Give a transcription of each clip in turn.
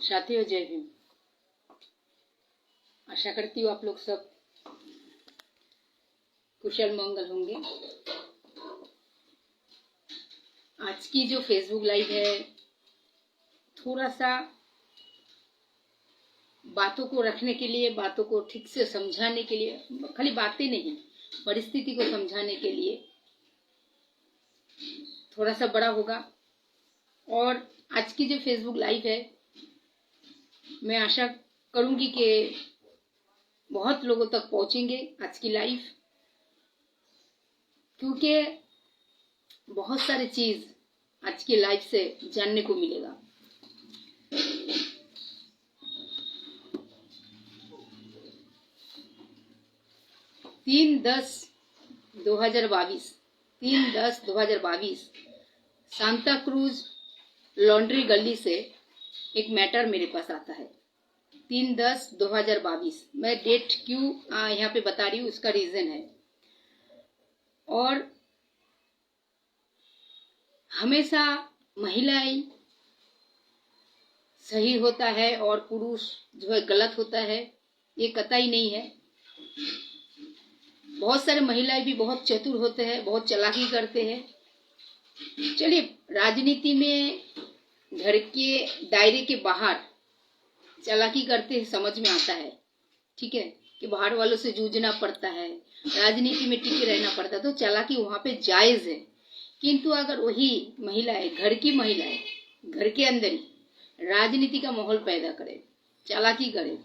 साथियों, जय भीम। आशा करती हूँ आप लोग सब कुशल मंगल होंगे। आज की जो फेसबुक लाइव है, थोड़ा सा बातों को रखने के लिए, बातों को ठीक से समझाने के लिए, खाली बातें नहीं, परिस्थिति को समझाने के लिए थोड़ा सा बड़ा होगा। और आज की जो फेसबुक लाइव है, मैं आशा करूंगी कि बहुत लोगों तक पहुंचेंगे आज की लाइव, क्योंकि बहुत सारी चीज आज की लाइव से जानने को मिलेगा। तीन 10/2022 सांता क्रूज लॉन्ड्री गली से एक मैटर मेरे पास आता है। 3/10/2022 मैं डेट क्यों यहाँ पे बता रही हूँ, उसका रीजन है। और हमेशा महिलाएं सही होता है और पुरुष जो है गलत होता है, ये कतई नहीं है। बहुत सारे महिलाएं भी बहुत चतुर होते हैं, बहुत चालाकी करते हैं। चलिए, राजनीति में घर के दायरे के बाहर चालाकी करते हैं, समझ में आता है, ठीक है, कि बाहर वालों से जूझना पड़ता है, राजनीति में टिके रहना पड़ता है, तो चालाकी वहां पे जायज है। किंतु अगर वही महिलाएं, घर की महिलाएं, घर के अंदर ही राजनीति का माहौल पैदा करे, चालाकी करे,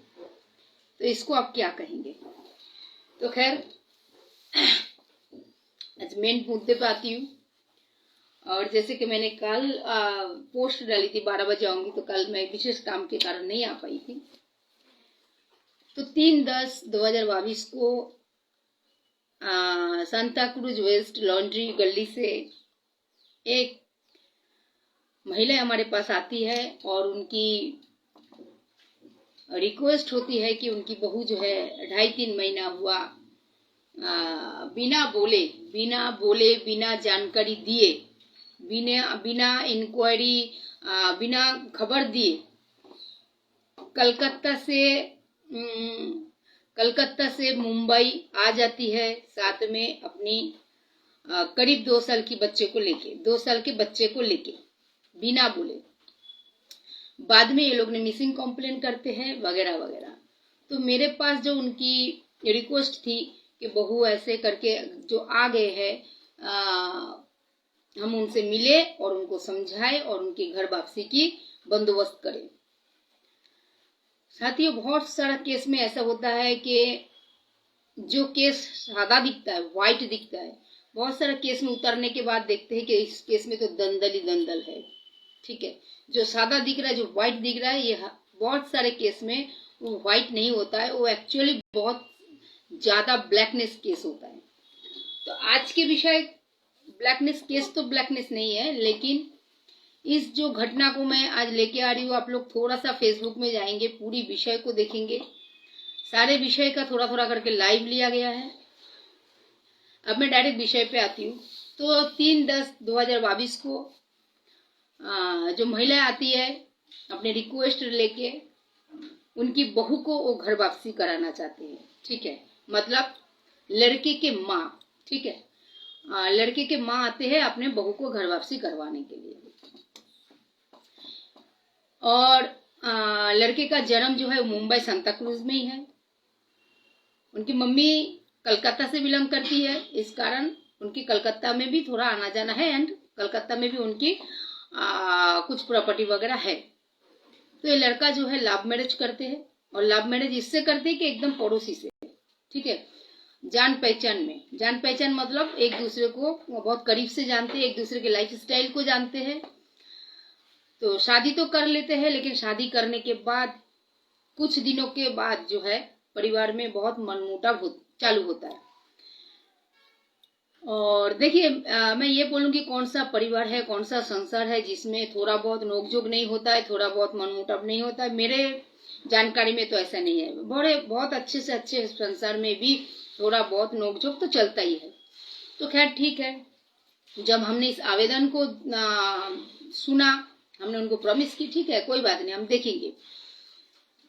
तो इसको आप क्या कहेंगे। तो खैर, आज मेन मुद्दे पे आती हूँ। और जैसे कि मैंने कल पोस्ट डाली थी 12 बजे आऊंगी, तो कल मैं विशेष काम के कारण नहीं आ पाई थी। तो 3/10/2022 को सांता क्रूज वेस्ट लॉन्ड्री गली से एक महिला हमारे पास आती है और उनकी रिक्वेस्ट होती है कि उनकी बहू जो है 2.5-3 महीना हुआ बिना बोले बिना जानकारी दिए, बिना इंक्वायरी, बिना खबर दिए कलकत्ता से मुंबई आ जाती है, साथ में अपनी करीब 2 साल के बच्चे को लेके बिना बोले। बाद में ये लोग ने मिसिंग कंप्लेन करते हैं वगैरह वगैरह। तो मेरे पास जो उनकी रिक्वेस्ट थी कि बहू ऐसे करके जो आ गए हैं, हम उनसे मिले और उनको समझाए और उनके घर वापसी की बंदोबस्त करें। साथियों, बहुत सारा केस में ऐसा होता है कि जो केस सादा दिखता है, व्हाइट दिखता है, बहुत सारा केस में उतरने के बाद देखते हैं कि इस केस में तो दंदल ही दंदल है, ठीक है। जो सादा दिख रहा है, जो व्हाइट दिख रहा है, ये बहुत सारे केस में वो व्हाइट नहीं होता है, वो एक्चुअली बहुत ज्यादा ब्लैकनेस केस होता है। तो आज के विषय ब्लैकनेस केस तो ब्लैकनेस नहीं है, लेकिन इस जो घटना को मैं आज लेके आ रही हूँ, आप लोग थोड़ा सा फेसबुक में जाएंगे, पूरी विषय को देखेंगे। सारे विषय का थोड़ा थोड़ा करके लाइव लिया गया है। अब मैं डायरेक्ट विषय पे आती हूँ। तो 3/10/2022 को जो महिला आती है अपने रिक्वेस्ट लेके, उनकी बहू को वो घर वापसी कराना चाहते हैं, ठीक है। मतलब लड़के के माँ, ठीक है, लड़के के माँ आते हैं अपने बहू को घर वापसी करवाने के लिए। और लड़के का जन्म जो है मुंबई सांता क्रूज में ही है। उनकी मम्मी कलकत्ता से बिलोंग करती है, इस कारण उनकी कलकत्ता में भी थोड़ा आना जाना है, एंड कलकत्ता में भी उनकी कुछ प्रॉपर्टी वगैरह है। तो ये लड़का जो है लव मैरिज करते हैं, और लव मैरिज इससे करते हैं कि एकदम पड़ोसी से, ठीक है, जान पहचान मतलब एक दूसरे को बहुत करीब से जानते हैं, एक दूसरे के लाइफ स्टाइल को जानते हैं। तो शादी तो कर लेते हैं, लेकिन शादी करने के बाद कुछ दिनों के बाद जो है परिवार में बहुत मनमुटाव चालू होता है। और देखिए, मैं ये बोलूंगी कौन सा परिवार है, कौन सा संसार है जिसमें थोड़ा बहुत नोकझोंक नहीं होता है, थोड़ा बहुत मनमुटाव नहीं होता है। मेरे जानकारी में तो ऐसा नहीं है। बहुत अच्छे से अच्छे संसार में भी थोड़ा बहुत नोकझोंक तो चलता ही है। तो खैर ठीक है, जब हमने इस आवेदन को सुना हमने उनको प्रॉमिस की, ठीक है कोई बात नहीं, हम देखेंगे।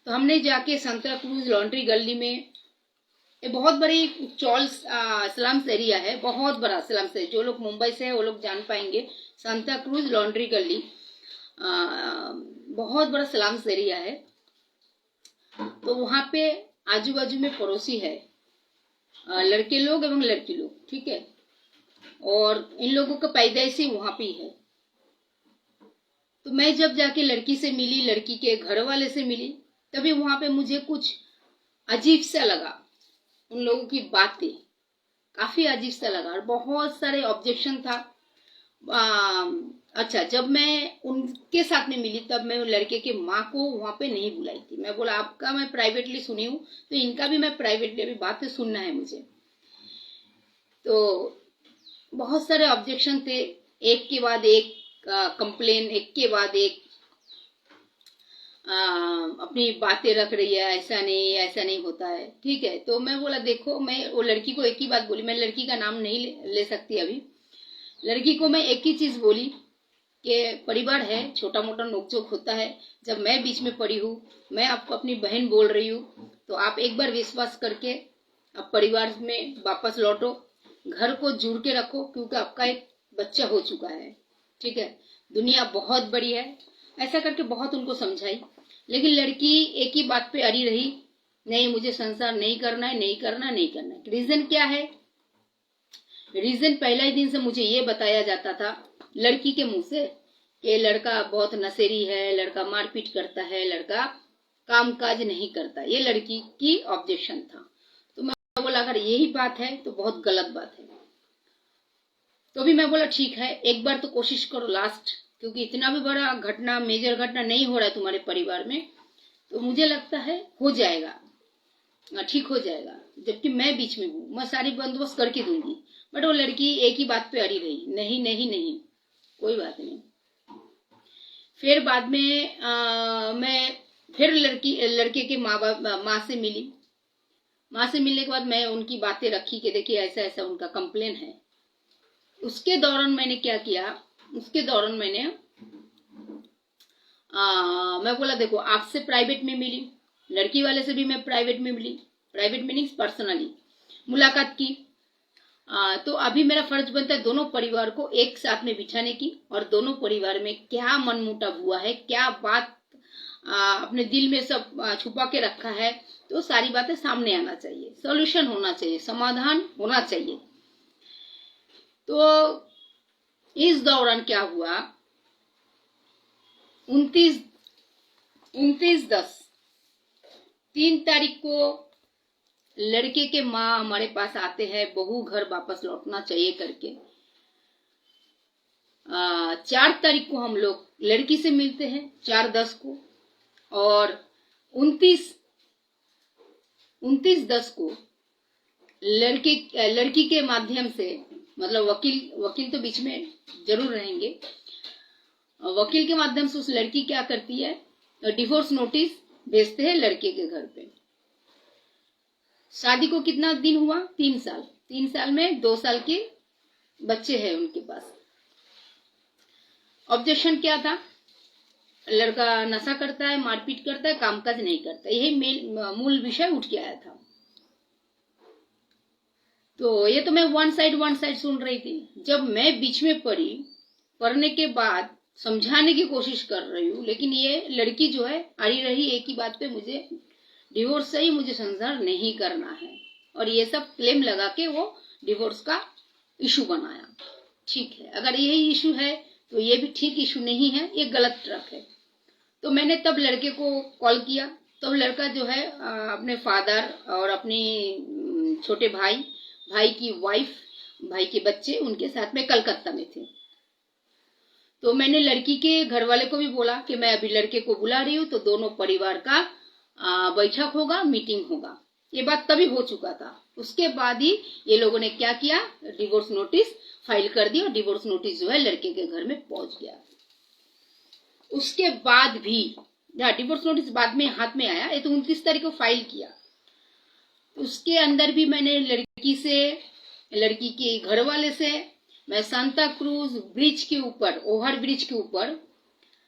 तो हमने जाके सांता क्रूज लॉन्ड्री गली में, ये बहुत बड़ी चौल स्लम्स एरिया है, बहुत बड़ा स्लम्स है। जो लोग मुंबई से है वो लोग जान पाएंगे। सांता क्रूज लॉन्ड्री गली बहुत बड़ा स्लम्स एरिया है। तो वहां पे आजू बाजू में पड़ोसी है, लड़के लोग एवं लड़की लोग, ठीक है। और इन लोगों का पैदाइशी वहां पे है। तो मैं जब जाके लड़की से मिली, लड़की के घर वाले से मिली, तभी वहां पे मुझे कुछ अजीब सा लगा। उन लोगों की बातें काफी अजीब सा लगा और बहुत सारे ऑब्जेक्शन था। अच्छा, जब मैं उनके साथ में मिली तब मैं लड़के के माँ को वहां पे नहीं बुलाई थी। मैं बोला आपका मैं प्राइवेटली सुनी हूँ, तो इनका भी मैं प्राइवेटली अभी बातें सुनना है मुझे। तो बहुत सारे ऑब्जेक्शन थे, एक के बाद एक कंप्लेन, एक के बाद एक अपनी बातें रख रही है, ऐसा नहीं होता है, ठीक है। तो मैं बोला देखो, मैं वो लड़की को एक ही बात बोली, मैं लड़की का नाम नहीं ले सकती अभी। लड़की को मैं एक ही चीज बोली कि परिवार है, छोटा मोटा नोकझोंक होता है। जब मैं बीच में पड़ी हूँ, मैं आपको अपनी बहन बोल रही हूँ, तो आप एक बार विश्वास करके आप परिवार में वापस लौटो, घर को जुड़ के रखो, क्योंकि आपका एक बच्चा हो चुका है, ठीक है। दुनिया बहुत बड़ी है, ऐसा करके बहुत उनको समझाई। लेकिन लड़की एक ही बात पे अड़ी रही, नहीं मुझे संसार नहीं करना है, नहीं करना, नहीं करना है। रीजन क्या है? रीजन पहले ही दिन से मुझे ये बताया जाता था लड़की के मुंह से कि लड़का बहुत नशेड़ी है, लड़का मारपीट करता है, लड़का काम काज नहीं करता। ये लड़की की ऑब्जेक्शन था। तो मैं बोला अगर यही बात है तो बहुत गलत बात है। तो भी मैं बोला ठीक है, एक बार तो कोशिश करो लास्ट, क्योंकि इतना भी बड़ा घटना, मेजर घटना नहीं हो रहा है तुम्हारे परिवार में, तो मुझे लगता है हो जाएगा, ठीक हो जाएगा। जबकि मैं बीच में हूँ, मैं सारी बंदोबस्त करके दूंगी। बट वो लड़की एक ही बात पे अड़ी रही, नहीं नहीं नहीं, कोई बात नहीं। फिर बाद में मैं फिर लड़के के माँ से मिली। माँ से मिलने के बाद मैं उनकी बातें रखी कि देखिए ऐसा ऐसा उनका कंप्लेन है। उसके दौरान मैंने क्या किया, उसके दौरान मैंने मैं बोला देखो आपसे प्राइवेट में मिली, लड़की वाले से भी मैं प्राइवेट में मिली, प्राइवेट मीनिंग्स पर्सनली मुलाकात की। तो अभी मेरा फर्ज बनता है दोनों परिवार को एक साथ में बिठाने की, और दोनों परिवार में क्या मनमुटाव हुआ है, क्या बात अपने दिल में सब छुपा के रखा है, तो सारी बातें सामने आना चाहिए, सॉल्यूशन होना चाहिए, समाधान होना चाहिए। तो इस दौरान क्या हुआ, 29/10 3 तारीख को लड़के के माँ हमारे पास आते हैं, बहू घर वापस लौटना चाहिए करके। 4 तारीख को हम लोग लड़की से मिलते हैं, 4/10 को, और 29/10 को लड़की के माध्यम से, मतलब वकील तो बीच में जरूर रहेंगे, वकील के माध्यम से उस लड़की क्या करती है, डिवोर्स नोटिस भेजते हैं लड़के के घर पे। शादी को कितना दिन हुआ, 3 साल। 3 साल में 2 साल के बच्चे हैं उनके पास। ऑब्जेक्शन क्या था, लड़का नशा करता है, मारपीट करता है, कामकाज नहीं करता, यही मूल विषय उठ के आया था। तो ये तो मैं वन साइड सुन रही थी। जब मैं बीच में पढ़ने के बाद समझाने की कोशिश कर रही हूँ, लेकिन ये लड़की जो है अड़ी रही एक ही बात पे, मुझे डिवोर्स से ही मुझे संसार नहीं करना है, और ये सब क्लेम लगा के वो डिवोर्स का इशू बनाया। ठीक है, अगर यही इशू है तो ये भी ठीक इशू नहीं है, ये गलत ट्रक है। तो मैंने तब लड़के को कॉल किया, तब लड़का जो है अपने फादर और अपनी छोटे भाई की वाइफ, भाई के बच्चे उनके साथ में कलकत्ता में थे। तो मैंने लड़की के घर वाले को भी बोला कि मैं अभी लड़के को बुला रही हूँ, तो दोनों परिवार का बैठक होगा, मीटिंग होगा। ये बात तभी हो चुका था। उसके बाद ही ये लोगों ने क्या किया, डिवोर्स नोटिस फाइल कर दी, और डिवोर्स नोटिस जो है लड़के के घर में पहुंच गया। उसके बाद भी डिवोर्स नोटिस बाद में हाथ में आया, ये तो 29 तारीख को फाइल किया। उसके अंदर भी मैंने लड़की के घर वाले से मैं सांता क्रूज ब्रिज के ऊपर, ओवर ब्रिज के ऊपर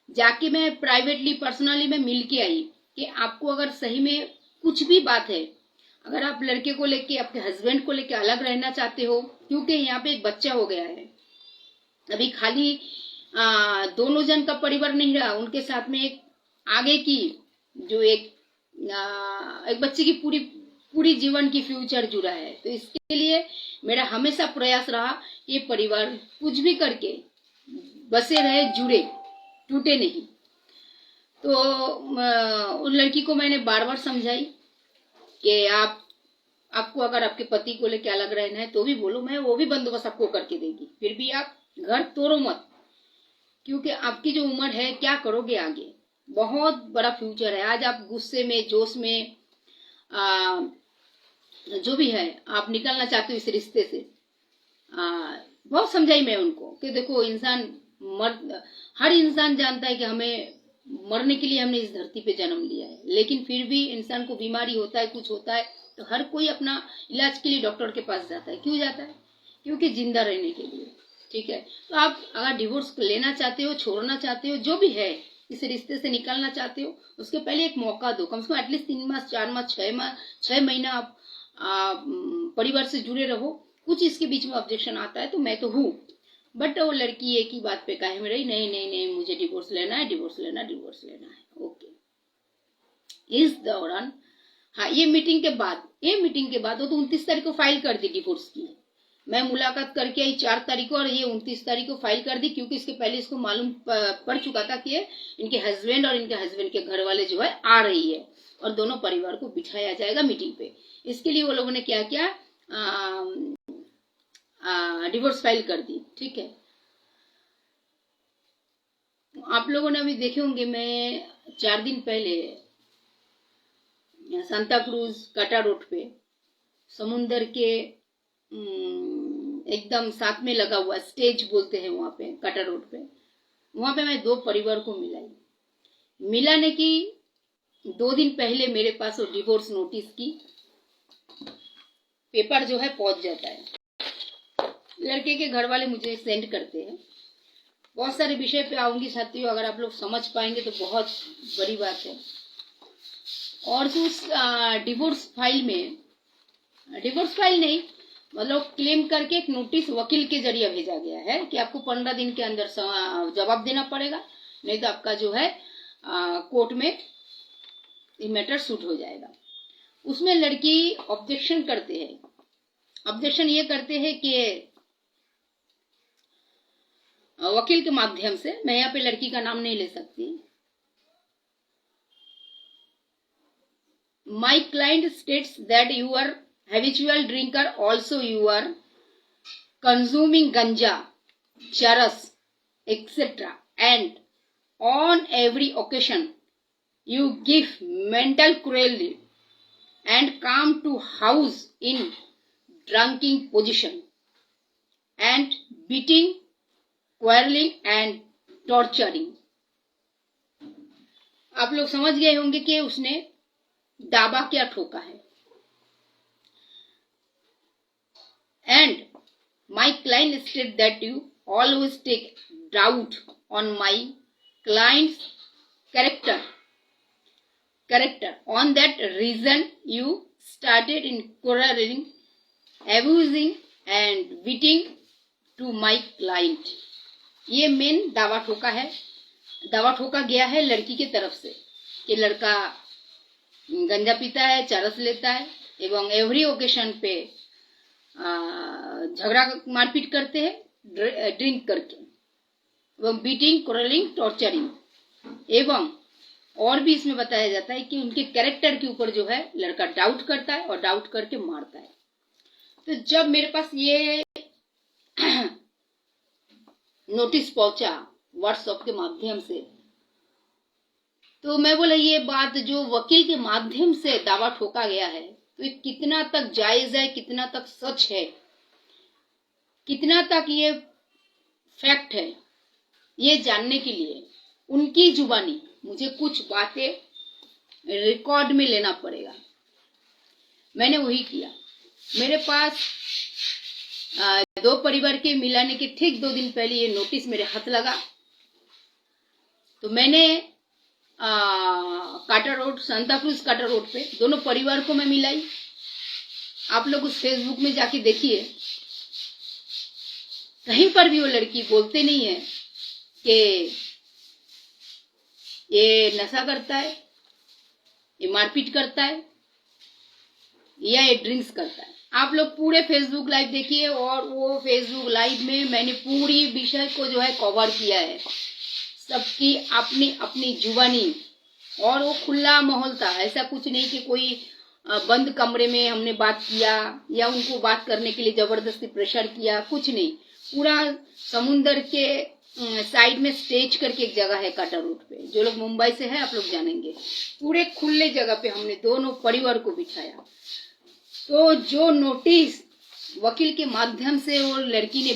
जाके मैं प्राइवेटली पर्सनली मैं मिल के आई कि आपको अगर सही में कुछ भी बात है, अगर आप लड़के को लेके आपके हस्बैंड को लेके अलग रहना चाहते हो, क्योंकि यहाँ पे एक बच्चा हो गया है, अभी खाली दोनों जन का परिवार नहीं रहा, उनके साथ में एक आगे की जो एक बच्चे की पूरी पूरी जीवन की फ्यूचर जुड़ा है। तो इसके लिए मेरा हमेशा प्रयास रहा कि परिवार कुछ भी करके बसे रहे, जुड़े, टूटे नहीं। तो उस लड़की को मैंने बार बार समझाई कि आपको अगर आपके पति को लेके अलग रहना है तो भी बोलो, मैं वो भी बंदोबस्त आपको करके देगी, फिर भी आप घर तोड़ो मत, क्योंकि आपकी जो उम्र है क्या करोगे आगे, बहुत बड़ा फ्यूचर है। आज आप गुस्से में, जोश में, जो भी है आप निकलना चाहते हो इस रिश्ते से। बहुत समझाई मैं उनको कि देखो, हर इंसान जानता है कि हमें मरने के लिए हमने इस धरती पे जन्म लिया है, लेकिन फिर भी इंसान को बीमारी होता है, कुछ होता है, तो हर कोई अपना इलाज के लिए डॉक्टर के पास जाता है। क्यों जाता है? क्योंकि जिंदा रहने के लिए। ठीक है, तो आप अगर डिवोर्स लेना चाहते हो, छोड़ना चाहते हो, जो भी है, इस रिश्ते से निकलना चाहते हो, उसके पहले एक मौका दो, कम से कम एटलीस्ट 3 मास, 4 मास, 6 महीना आप परिवार से जुड़े रहो। कुछ इसके बीच में ऑब्जेक्शन आता है तो मैं तो हूँ, बट वो लड़की एक ही बात पे कायम रही, नहीं नहीं नहीं, मुझे डिवोर्स लेना है, डिवोर्स लेना है। ओके, इस दौरान ये मीटिंग के बाद वो तो 29 तारीख को फाइल कर दी डिवोर्स की। मैं मुलाकात करके आई 4 तारीख को, और ये 29 तारीख को फाइल कर दी, क्योंकि इसके पहले इसको मालूम पड़ चुका था कि इनके हस्बैंड और इनके हस्बैंड के घर वाले जो है आ रही है, और दोनों परिवार को बिठाया जाएगा मीटिंग पे। इसके लिए वो लोगों ने क्या किया, डिवोर्स फाइल कर दी। ठीक है, आप लोगों ने अभी देखे होंगे, मैं 4 दिन पहले सांता क्रूज काटा रोड पे समुंदर के एकदम साथ में लगा हुआ स्टेज बोलते हैं वहां पे, काटा रोड पे, वहां पे मैं 2 परिवार को मिलाने की 2 दिन पहले मेरे पास वो डिवोर्स नोटिस की पेपर जो है पहुंच जाता है। लड़के के घर वाले मुझे सेंड करते हैं। बहुत सारे विषय पे आऊंगी साथियों, अगर आप लोग समझ पाएंगे तो बहुत बड़ी बात है। और जो उस डिवोर्स फाइल में, डिवोर्स फाइल नहीं, मतलब क्लेम करके एक नोटिस वकील के जरिए भेजा गया है कि आपको 15 दिन के अंदर जवाब देना पड़ेगा, नहीं तो आपका जो है कोर्ट में ये मैटर शूट हो जाएगा। उसमें लड़की ऑब्जेक्शन करते हैं। ऑब्जेक्शन ये करते हैं कि वकील के माध्यम से, मैं यहाँ पे लड़की का नाम नहीं ले सकती, my client states that you are habitual drinker, also you are consuming ganja, charas, etc., and on every occasion you give mental cruelty and come to house in drunken position and beating, quarreling and torturing। आप लोग समझ गए होंगे कि उसने दावा क्या ठोका है। And my client state that you always take doubt on my clients character on that reason you started in quarreling, abusing and beating to my client। ये मेन दावा ठोका गया है लड़की की तरफ से कि लड़का गंजा पीता है, चरस लेता है, एवं एवरी ओकेशन पे झगड़ा मारपीट करते हैं ड्रिंक करके, एवं बीटिंग, क्रोलिंग, टॉर्चरिंग, एवं और भी इसमें बताया जाता है कि उनके कैरेक्टर के ऊपर जो है लड़का डाउट करता है और डाउट करके मारता है। तो जब मेरे पास ये नोटिस पहुंचा व्हाट्सएप के माध्यम से, तो मैं बोला ये बात जो वकील के माध्यम से दावा ठोका गया है, तो ये कितना तक जायज है, कितना तक सच है, कितना तक ये फैक्ट है, ये जानने के लिए उनकी जुबानी मुझे कुछ बातें रिकॉर्ड में लेना पड़ेगा। मैंने वही किया। मेरे पास 2 परिवार के मिलाने के ठीक 2 दिन पहले ये नोटिस मेरे हाथ लगा। तो मैंने काटा रोड, सांता क्रूज काटा रोड पे दोनों परिवार को मैं मिलाई। आप लोग उस फेसबुक में जाके देखिए, कहीं पर भी वो लड़की बोलते नहीं है कि ये नशा करता है, ये मारपीट करता है या ये ड्रिंक्स करता है। आप लोग पूरे फेसबुक लाइव देखिए, और वो फेसबुक लाइव में मैंने पूरी विषय को जो है कवर किया है, सबकी अपनी अपनी जुबानी, और वो खुला माहौल था। ऐसा कुछ नहीं कि कोई बंद कमरे में हमने बात किया या उनको बात करने के लिए जबरदस्ती प्रेशर किया, कुछ नहीं। पूरा समुंदर के साइड में स्टेज करके एक जगह है काटा रोड पे, जो लोग मुंबई से है आप लोग जानेंगे। पूरे खुले जगह पे हमने दोनों परिवार को बिठाया। तो जो नोटिस वकील के माध्यम से वो लड़की ने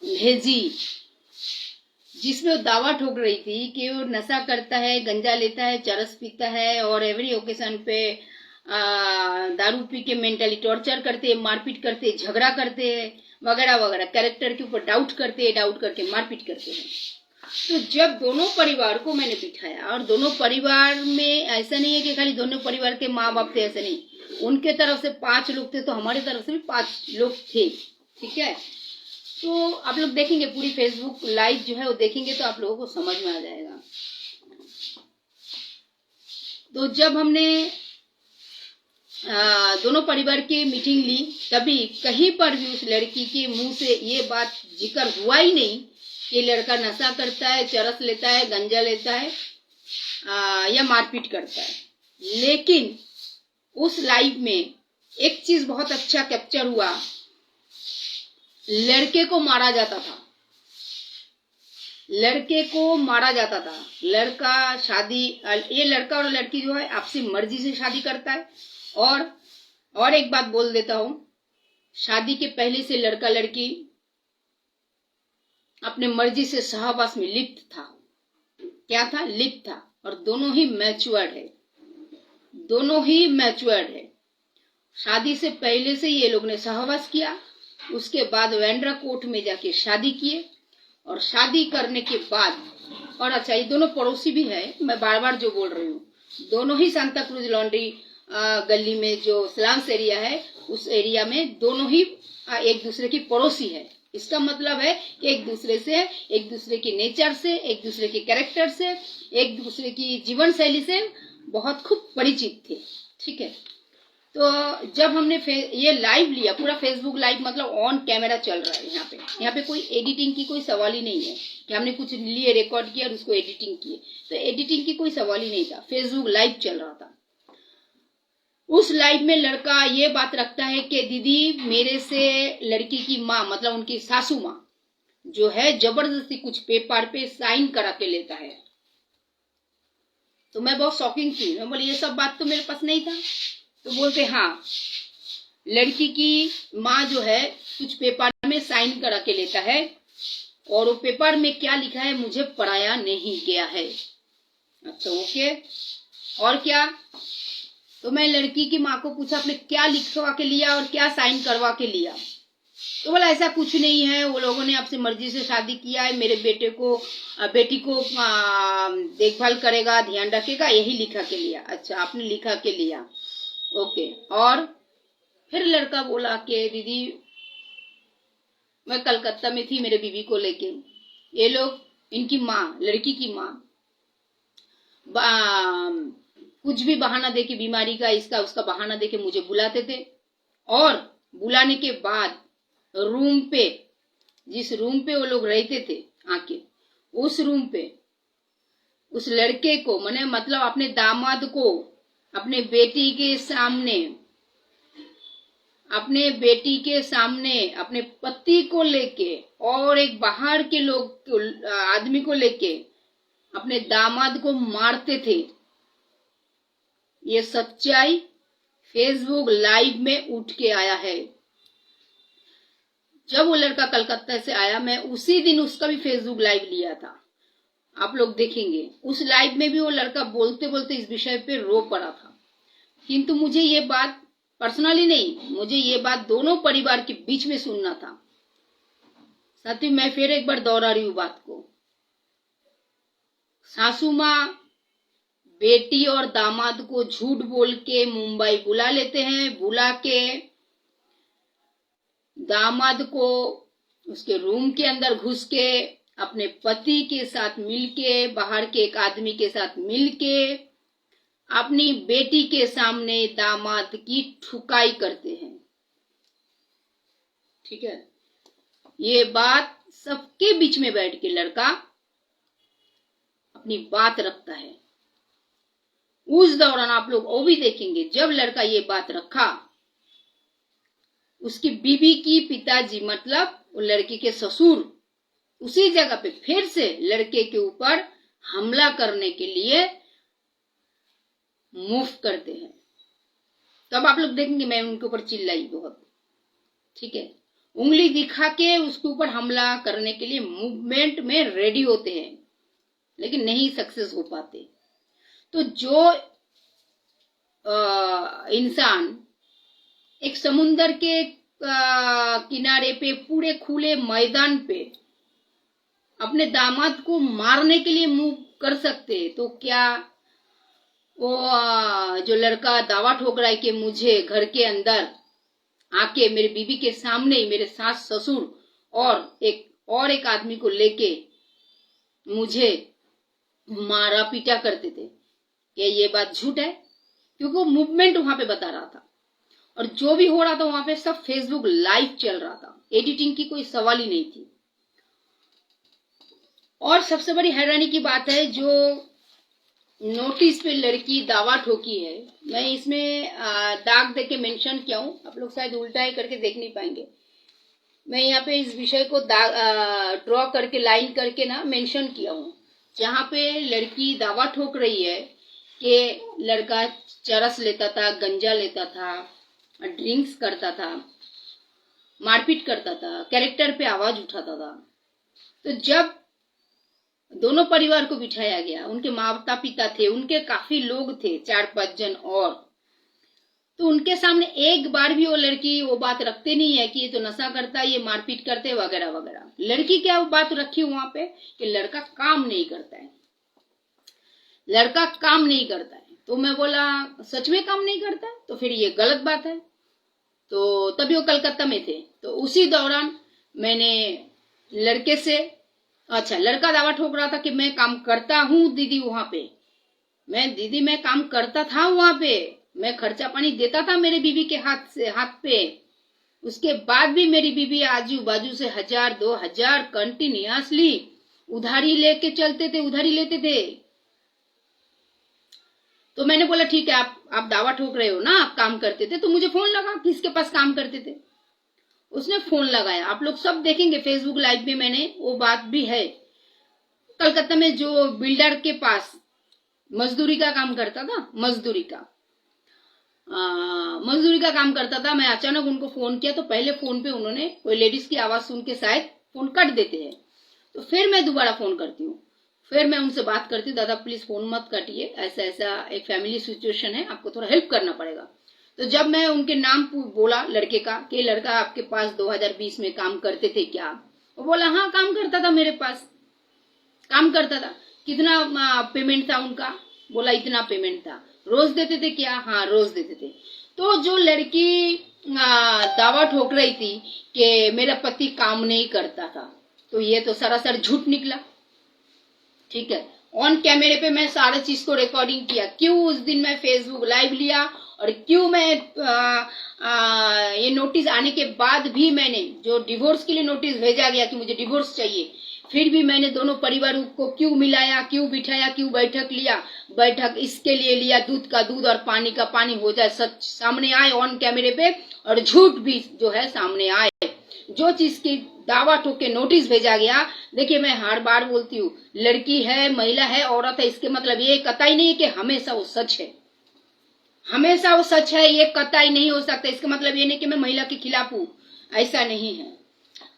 भेजी, जिसमें वो दावा ठोक रही थी कि वो नशा करता है, गंजा लेता है, चरस पीता है, और एवरी ओकेशन पे दारू पी के मेंटली टॉर्चर करते, मारपीट करते, झगड़ा करते हैं, वगैरह वगैरह, कैरेक्टर के ऊपर डाउट करते, डाउट करके मारपीट करते हैं। तो जब दोनों परिवार को मैंने बिठाया, और दोनों परिवार में ऐसा नहीं है कि खाली दोनों परिवार के माँ बाप थे, ऐसा नहीं, उनके तरफ से 5 लोग थे, तो हमारी तरफ से भी 5 लोग थे, ठीक है। तो आप लोग देखेंगे पूरी फेसबुक लाइव जो है वो देखेंगे तो आप लोगों को समझ में आ जाएगा। तो जब हमने दोनों परिवार की मीटिंग ली, तभी कहीं पर भी उस लड़की के मुंह से ये बात जिक्र हुआ ही नहीं कि लड़का नशा करता है, चरस लेता है, गंजा लेता है या मारपीट करता है। लेकिन उस लाइव में एक चीज बहुत अच्छा कैप्चर हुआ, लड़के को मारा जाता था, लड़के को मारा जाता था। लड़का शादी, ये लड़का और लड़की जो है आपसी मर्जी से शादी करता है। और एक बात बोल देता हूं, शादी के पहले से लड़का लड़की अपने मर्जी से सहवास में लिप्त था। क्या था? लिप्त था। और दोनों ही मैच्योर्ड है, दोनों ही मैच्योर्ड है। शादी से पहले से ये लोग ने सहवास किया, उसके बाद वेंड्रा कोर्ट में जाके शादी किए, और शादी करने के बाद, और अच्छा ये दोनों पड़ोसी भी है, मैं बार बार जो बोल रही हूँ, दोनों ही सांता क्रूज लॉन्ड्री गली में जो स्लम्स एरिया है, उस एरिया में दोनों ही एक दूसरे की पड़ोसी है। इसका मतलब है कि एक दूसरे से, एक दूसरे के नेचर से, एक दूसरे के कैरेक्टर से, एक दूसरे की जीवन शैली से बहुत खूब परिचित थे, ठीक है। तो जब हमने ये लाइव लिया, पूरा फेसबुक लाइव, मतलब ऑन कैमरा चल रहा है यहाँ पे कोई एडिटिंग की कोई सवाल ही नहीं है कि हमने कुछ लिए रिकॉर्ड किया और उसको एडिटिंग किए, तो एडिटिंग की कोई सवाल ही नहीं था, फेसबुक लाइव चल रहा था। उस लाइव में लड़का ये बात रखता है कि दीदी मेरे से लड़की की माँ, मतलब उनकी सासू माँ जो है, जबरदस्ती कुछ पेपर पे साइन करा के लेता है। तो मैं बहुत शॉकिंग थी, मैं बोली ये सब बात तो मेरे पास नहीं था। तो बोलते हाँ, लड़की की माँ जो है कुछ पेपर में साइन करा के लेता है, और वो पेपर में क्या लिखा है मुझे पढ़ाया नहीं गया है। अच्छा ओके, और क्या? तो मैं लड़की की माँ को पूछा आपने क्या लिखवा के लिया और क्या साइन करवा के लिया? तो बोला ऐसा कुछ नहीं है, वो लोगों ने आपसे मर्जी से शादी किया है, मेरे बेटी को देखभाल करेगा, ध्यान रखेगा, यही लिखा के लिया। अच्छा आपने लिखा के लिया, ओके। और फिर लड़का बोला कि दीदी मैं कलकत्ता में थी मेरे बीवी को लेके, ये लोग, इनकी माँ, लड़की की माँ कुछ भी बहाना देके, बीमारी का इसका उसका बहाना देके मुझे बुलाते थे, और बुलाने के बाद रूम पे, जिस रूम पे वो लोग रहते थे आके, उस रूम पे उस लड़के को, मैंने मतलब अपने दामाद को अपने बेटी के सामने, अपने बेटी के सामने अपने पति को लेके और एक बाहर के लोग आदमी को लेके अपने दामाद को मारते थे। ये सच्चाई फेसबुक लाइव में उठ के आया है। जब वो लड़का कलकत्ता से आया, मैं उसी दिन उसका भी फेसबुक लाइव लिया था, आप लोग देखेंगे। उस लाइव में भी वो लड़का बोलते बोलते इस विषय पे रो पड़ा था। किंतु मुझे ये बात पर्सनली नहीं, मुझे ये बात दोनों परिवार के बीच में सुनना था। साथ ही मैं फिर एक बार दोहरा रही हूँ बात को, सासू माँ बेटी और दामाद को झूठ बोल के मुंबई बुला लेते हैं। बुला के दामाद को उसके रूम के अंदर घुस के अपने पति के साथ मिलके, बाहर के एक आदमी के साथ मिलके अपनी बेटी के सामने दामाद की ठुकाई करते हैं। ठीक है, ये बात सबके बीच में बैठ के लड़का अपनी बात रखता है। उस दौरान आप लोग वो भी देखेंगे, जब लड़का ये बात रखा, उसकी बीवी की पिताजी मतलब वो लड़की के ससुर उसी जगह पे फिर से लड़के के ऊपर हमला करने के लिए मूव करते हैं। तब आप लोग देखेंगे मैं उनके ऊपर चिल्लाई बहुत। ठीक है, उंगली दिखा के उसके ऊपर हमला करने के लिए मूवमेंट में रेडी होते हैं, लेकिन नहीं सक्सेस हो पाते। तो जो इंसान एक समुंदर के किनारे पे पूरे खुले मैदान पे अपने दामाद को मारने के लिए मूव कर सकते, तो क्या वो जो लड़का दावा ठोक रहा है कि मुझे घर के अंदर आके मेरे बीवी के सामने ही मेरे सास ससुर और एक आदमी को लेके मुझे मारा पीटा करते थे, क्या ये बात झूठ है? क्योंकि वो मूवमेंट वहां पे बता रहा था और जो भी हो रहा था वहां पे सब फेसबुक लाइव चल रहा था, एडिटिंग की कोई सवाल ही नहीं थी। और सबसे बड़ी हैरानी की बात है, जो नोटिस पे लड़की दावा ठोकी है, मैं इसमें दाग दे के मेंशन किया हूं, आप लोग शायद उल्टा ही करके देख नहीं पाएंगे। मैं यहाँ पे इस विषय को ड्रॉ करके लाइन करके ना मेंशन किया हूं, जहां पे लड़की दावा ठोक रही है कि लड़का चरस लेता था, गंजा लेता था, ड्रिंक्स करता था, मारपीट करता था, कैरेक्टर पे आवाज उठाता था। तो जब दोनों परिवार को बिठाया गया, उनके माता पिता थे, उनके काफी लोग थे, 4-5 जन, और तो उनके सामने एक बार भी वो लड़की वो बात रखते नहीं है कि ये तो नशा करता है, ये मारपीट करते वगैरह वगैरह। लड़की क्या वो बात रखी वहां पे कि लड़का काम नहीं करता है, लड़का काम नहीं करता है। तो मैं बोला सच में काम नहीं करता है तो फिर ये गलत बात है। तो तभी वो कलकत्ता में थे, तो उसी दौरान मैंने लड़के से, अच्छा लड़का दावा ठोक रहा था कि मैं काम करता हूँ दीदी वहां पे, मैं काम करता था वहां पे, मैं खर्चा पानी देता था मेरे बीवी के हाथ पे। उसके बाद भी मेरी बीवी आजू बाजू से 1000-2000 कंटिन्यूअसली उधारी लेके चलते थे, उधारी लेते थे। तो मैंने बोला ठीक है, आप दावा ठोक रहे हो ना, आप काम करते थे, तो मुझे फोन लगा किसके पास काम करते थे। उसने फोन लगाया, आप लोग सब देखेंगे फेसबुक लाइव में, मैंने वो बात भी है। कलकत्ता में जो बिल्डर के पास मजदूरी का काम करता था, मजदूरी का काम करता था। मैं अचानक उनको फोन किया तो पहले फोन पे उन्होंने कोई लेडीज की आवाज सुन के शायद फोन कट देते हैं, तो फिर मैं दोबारा फोन करती हूँ, फिर मैं उनसे बात करती हूँ, दादा प्लीज फोन मत काटिए, ऐसा ऐसा एक फैमिली सिचुएशन है, आपको थोड़ा हेल्प करना पड़ेगा। तो जब मैं उनके नाम बोला लड़के का कि लड़का आपके पास 2020 में काम करते थे क्या, वो बोला हाँ काम करता था, मेरे पास काम करता था। कितना पेमेंट था उनका, बोला इतना पेमेंट था। रोज देते थे क्या, हाँ रोज देते थे। तो जो लड़की दावा ठोक रही थी कि मेरा पति काम नहीं करता था, तो ये तो सरासर झूठ निकला। ठीक है, ऑन कैमरे पे मैं सारे चीज को रिकॉर्डिंग किया, क्यों उस दिन मैं फेसबुक लाइव लिया और क्यों मैं ये नोटिस आने के बाद भी मैंने जो डिवोर्स के लिए नोटिस भेजा गया कि मुझे डिवोर्स चाहिए, फिर भी मैंने दोनों परिवारों को क्यों मिलाया, क्यों बिठाया, क्यों बैठक लिया। बैठक इसके लिए लिया दूध का दूध और पानी का पानी हो जाए, सच सामने आए ऑन कैमरे पे और झूठ भी जो है सामने आए। जो चीज की दावा ठोक के नोटिस भेजा गया, देखिए मैं हर बार बोलती हूँ, लड़की है, महिला है, औरत है, इसके मतलब ये कतई नहीं है कि हमेशा वो सच है, हमेशा वो सच है, ये कतई नहीं हो सकता। इसका मतलब ये नहीं कि मैं महिला के खिलाफ हूँ, ऐसा नहीं है।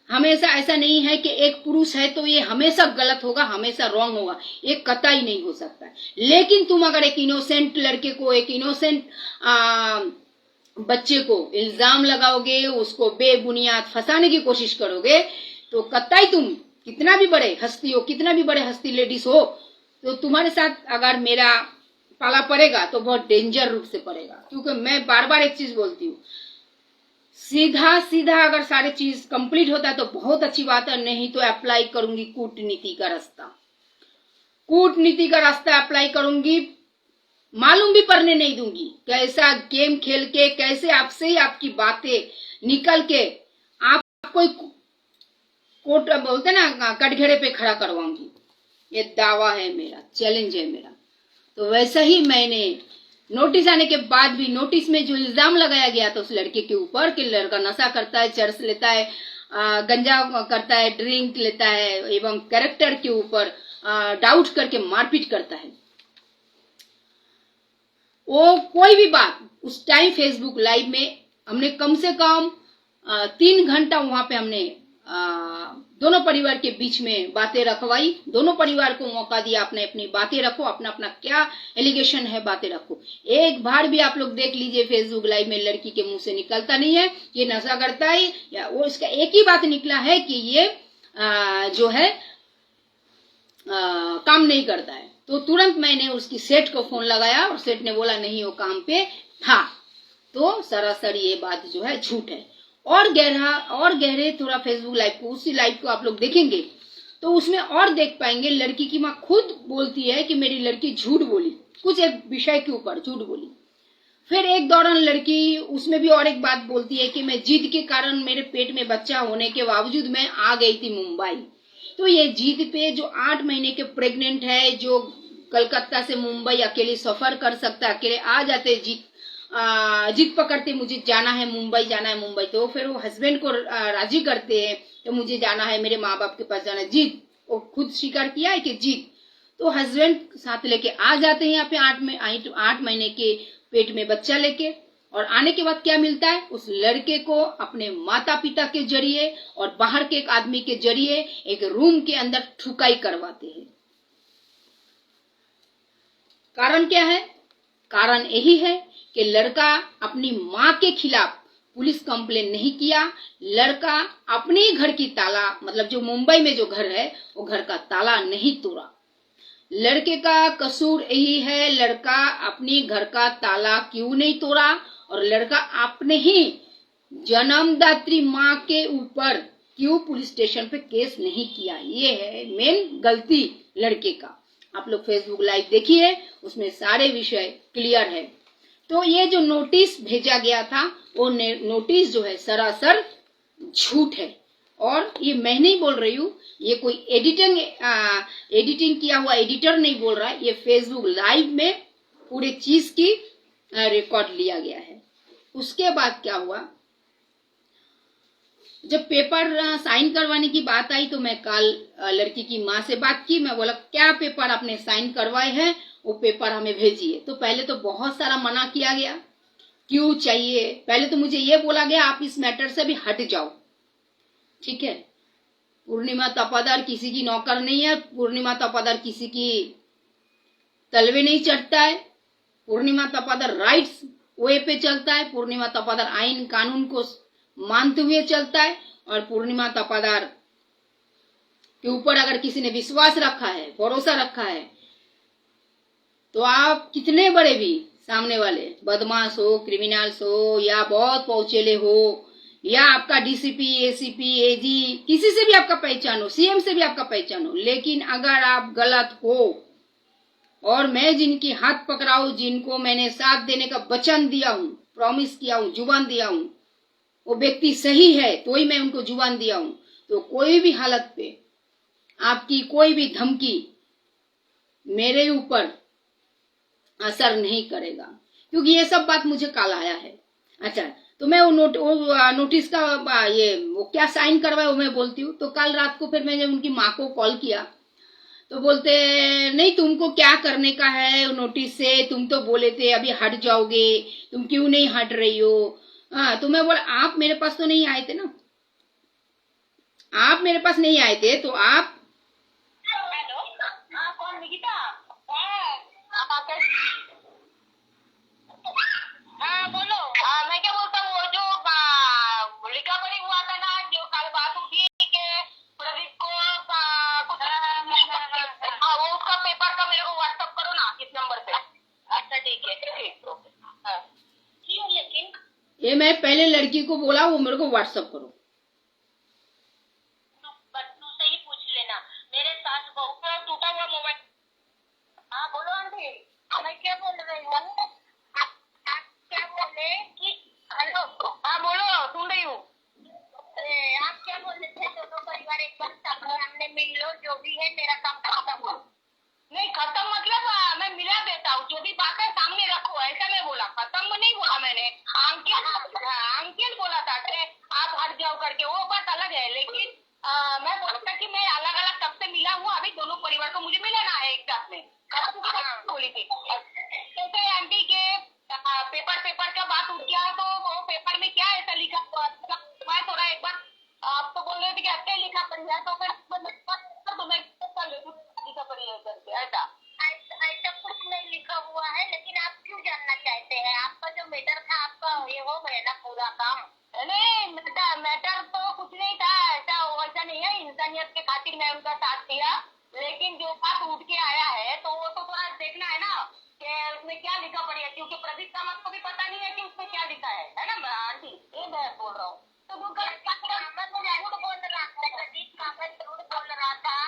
हमेशा ऐसा नहीं है कि एक पुरुष है तो ये हमेशा गलत होगा, हमेशा रॉन्ग होगा, ये कतई नहीं हो सकता। लेकिन तुम अगर एक इनोसेंट लड़के को, एक इनोसेंट बच्चे को इल्जाम लगाओगे, उसको बेबुनियाद फंसाने की कोशिश करोगे, तो कतई तुम कितना भी बड़े हस्ती हो, कितना भी बड़े हस्ती लेडीज हो, तो तुम्हारे साथ अगर मेरा पाला पड़ेगा तो बहुत डेंजर रूप से पड़ेगा, क्योंकि मैं बार बार एक चीज बोलती हूँ, सीधा सीधा अगर सारी चीज कंप्लीट होता है तो बहुत अच्छी बात है, नहीं तो अप्लाई करूंगी कूटनीति का रास्ता, कूटनीति का रास्ता अप्लाई करूंगी, मालूम भी पड़ने नहीं दूंगी, कैसा गेम खेल के कैसे आपसे ही आपकी बातें निकल के आप कोई कोर्ट बोलते ना कटघरे पे खड़ा करवाऊंगी। ये दावा है मेरा, चैलेंज है मेरा। तो वैसा ही मैंने नोटिस आने के बाद भी, नोटिस में जो इल्जाम लगाया गया था उस लड़के के ऊपर कि लड़का नशा करता है, चरस लेता है, गंजा करता है, ड्रिंक लेता है एवं कैरेक्टर के ऊपर डाउट करके मारपीट करता है, वो कोई भी बात उस टाइम फेसबुक लाइव में हमने कम से कम 3 घंटा वहां पे हमने दोनों परिवार के बीच में बातें रखवाई, दोनों परिवार को मौका दिया, अपने अपनी बातें रखो, अपना अपना क्या एलिगेशन है बातें रखो। एक बार भी आप लोग देख लीजिए फेसबुक लाइव में लड़की के मुंह से निकलता नहीं है ये नशा करता है, या वो इसका एक ही बात निकला है कि ये जो है काम नहीं करता है। तो तुरंत मैंने उसकी सेठ को फोन लगाया और सेठ ने बोला नहीं वो काम पे था। तो सरासर ये बात जो है झूठ है। और गहरे थोड़ा फेसबुक लाइव को, उसी लाइव को आप लोग देखेंगे तो उसमें और देख पाएंगे लड़की की माँ खुद बोलती है कि मेरी लड़की झूठ बोली, कुछ एक विषय के ऊपर झूठ बोली। फिर एक दौरान लड़की उसमें भी और एक बात बोलती है कि मैं जिद के कारण, मेरे पेट में बच्चा होने के बावजूद मैं आ गई थी मुंबई। तो ये जिद पे जो 8 महीने के प्रेग्नेंट है, जो कलकत्ता से मुंबई अकेले सफर कर सकता, अकेले आ जाते, जिद पकड़ते मुझे जाना है मुंबई, जाना है मुंबई, तो फिर वो हस्बैंड को राजी करते हैं तो मुझे जाना है, मेरे माँ बाप के पास जाना है, जिद वो खुद स्वीकार किया है कि जिद। तो हस्बैंड साथ लेके आ जाते हैं यहाँ पे 8 महीने के पेट में बच्चा लेके, और आने के बाद क्या मिलता है, उस लड़के को अपने माता पिता के जरिए और बाहर के एक आदमी के जरिए एक रूम के अंदर ठुकाई करवाते हैं। कारण क्या है? कारण यही है कि लड़का अपनी माँ के खिलाफ पुलिस कंप्लेन नहीं किया, लड़का अपने घर की ताला, मतलब जो मुंबई में जो घर है वो घर का ताला नहीं तोड़ा। लड़के का कसूर यही है, लड़का अपने घर का ताला क्यों नहीं तोड़ा, और लड़का अपने ही जन्मदात्री माँ के ऊपर क्यों पुलिस स्टेशन पे केस नहीं किया। ये है मेन गलती लड़के का। आप लोग फेसबुक लाइव देखिए, उसमें सारे विषय क्लियर है। तो ये जो नोटिस भेजा गया था वो नोटिस जो है सरासर झूठ है, और ये मैं नहीं बोल रही हूँ, ये कोई एडिटिंग किया हुआ एडिटर नहीं बोल रहा है, ये फेसबुक लाइव में पूरे चीज की रिकॉर्ड लिया गया है। उसके बाद क्या हुआ, जब पेपर साइन करवाने की बात आई तो मैं कल लड़की की माँ से बात की, मैं बोला क्या पेपर आपने साइन करवाए हैं, वो पेपर हमें भेजिए। तो पहले तो बहुत सारा मना किया गया, क्यों चाहिए, पहले तो मुझे ये बोला गया आप इस मैटर से भी हट जाओ, ठीक है। पूर्णिमा तपादार किसी की नौकर नहीं है, पूर्णिमा तपादार किसी की तलवे नहीं चढ़ता है, पूर्णिमा तपादार राइट्स वे पे चलता है, पूर्णिमा तपादार आइन कानून को मानते हुए चलता है, और पूर्णिमा तपादार के ऊपर अगर किसी ने विश्वास रखा है, भरोसा रखा है, तो आप कितने बड़े भी सामने वाले बदमाश हो, क्रिमिनल्स हो, या बहुत पहुंचेले हो, या आपका डीसीपी, एसीपी, एजी, किसी से भी आपका पहचान हो, सीएम से भी आपका पहचान हो, लेकिन अगर आप गलत हो और मैं जिनकी हाथ पकड़ाऊं, जिनको मैंने साथ देने का वचन दिया हूं, प्रॉमिस किया हूं, जुबान दिया हूं, वो व्यक्ति सही है तो ही मैं उनको जुबान दिया हूं, तो कोई भी हालत पे आपकी कोई भी धमकी मेरे ऊपर असर नहीं करेगा, क्योंकि ये सब बात मुझे कल आया है। अच्छा, तो मैं वो नोटिस का वो क्या साइन करवाया वो मैं बोलती हूँ। तो कल रात को फिर मैंने उनकी माँ को कॉल किया तो बोलते नहीं तुमको क्या करने का है नोटिस से, तुम तो बोले थे अभी हट जाओगे, तुम क्यों नहीं हट रही हो। हाँ, तो मैं बोला आप मेरे पास तो नहीं आए थे ना, आप मेरे पास नहीं आए थे तो आप कौन निकिता? हाँ बोलो। मैं क्या बोलता हूँ, वो जो रिकवरी हुआ था ना, जो कल बात उठी के प्रदीप को कुछ वो उसका पेपर का ये मैं पहले लड़की को बोला, वो मेरे को व्हाट्सअप करो। बच्चों से ही पूछ लेना। मेरे सास बहू का टूटा हुआ मोबाइल। हाँ बोलो आंटी। मैं क्या बोल रही हूँ, आप क्या बोले कि हेलो। हाँ बोलो, सुन रही हूँ। आप क्या बोल रहे थे, दोनों परिवार एक बार सामने मिल लो, जो भी है मेरा काम खत्म हुआ। नहीं खत्म मतलब मैं मिला देता हूँ, जो भी बात है सामने रखो, ऐसा मैं बोला, खत्म नहीं बोला मैंने। अंकित बोला था कि आप हट जाओ करके, वो बात अलग है। लेकिन मैं बोला था कि मैं अलग अलग कब से मिला हूँ, अभी दोनों परिवार को मुझे मिलाना है एक साथ में। बोली थी तो आंटी के पेपर का बात उठ गया, तो वो पेपर में क्या ऐसा लिखा हुआ थोड़ा एक बार आप तो बोल रहे थे कि अच्छा लिखा पड़ी है, तो फिर मैं लिखा पड़ी है करके ऐसा ऐसा कुछ नहीं लिखा हुआ है। लेकिन आप क्यों जानना चाहते हैं? आपका जो मैटर था आपका ये हो गया ना पूरा काम। नहीं मैटर तो कुछ नहीं था, ऐसा वैसा नहीं है। इंसानियत के खातिर मैं उनका साथ दिया, लेकिन जो बात उठ के आया है तो वो तो थोड़ा देखना है ना कि उसमें क्या लिखा पड़ी है, क्योंकि प्रदीप कामत को भी पता नहीं है कि उसमें क्या लिखा है ना आंटी, ये मैं बोल रहा हूँ। तो प्रदीप कामत जरूर बोल रहा था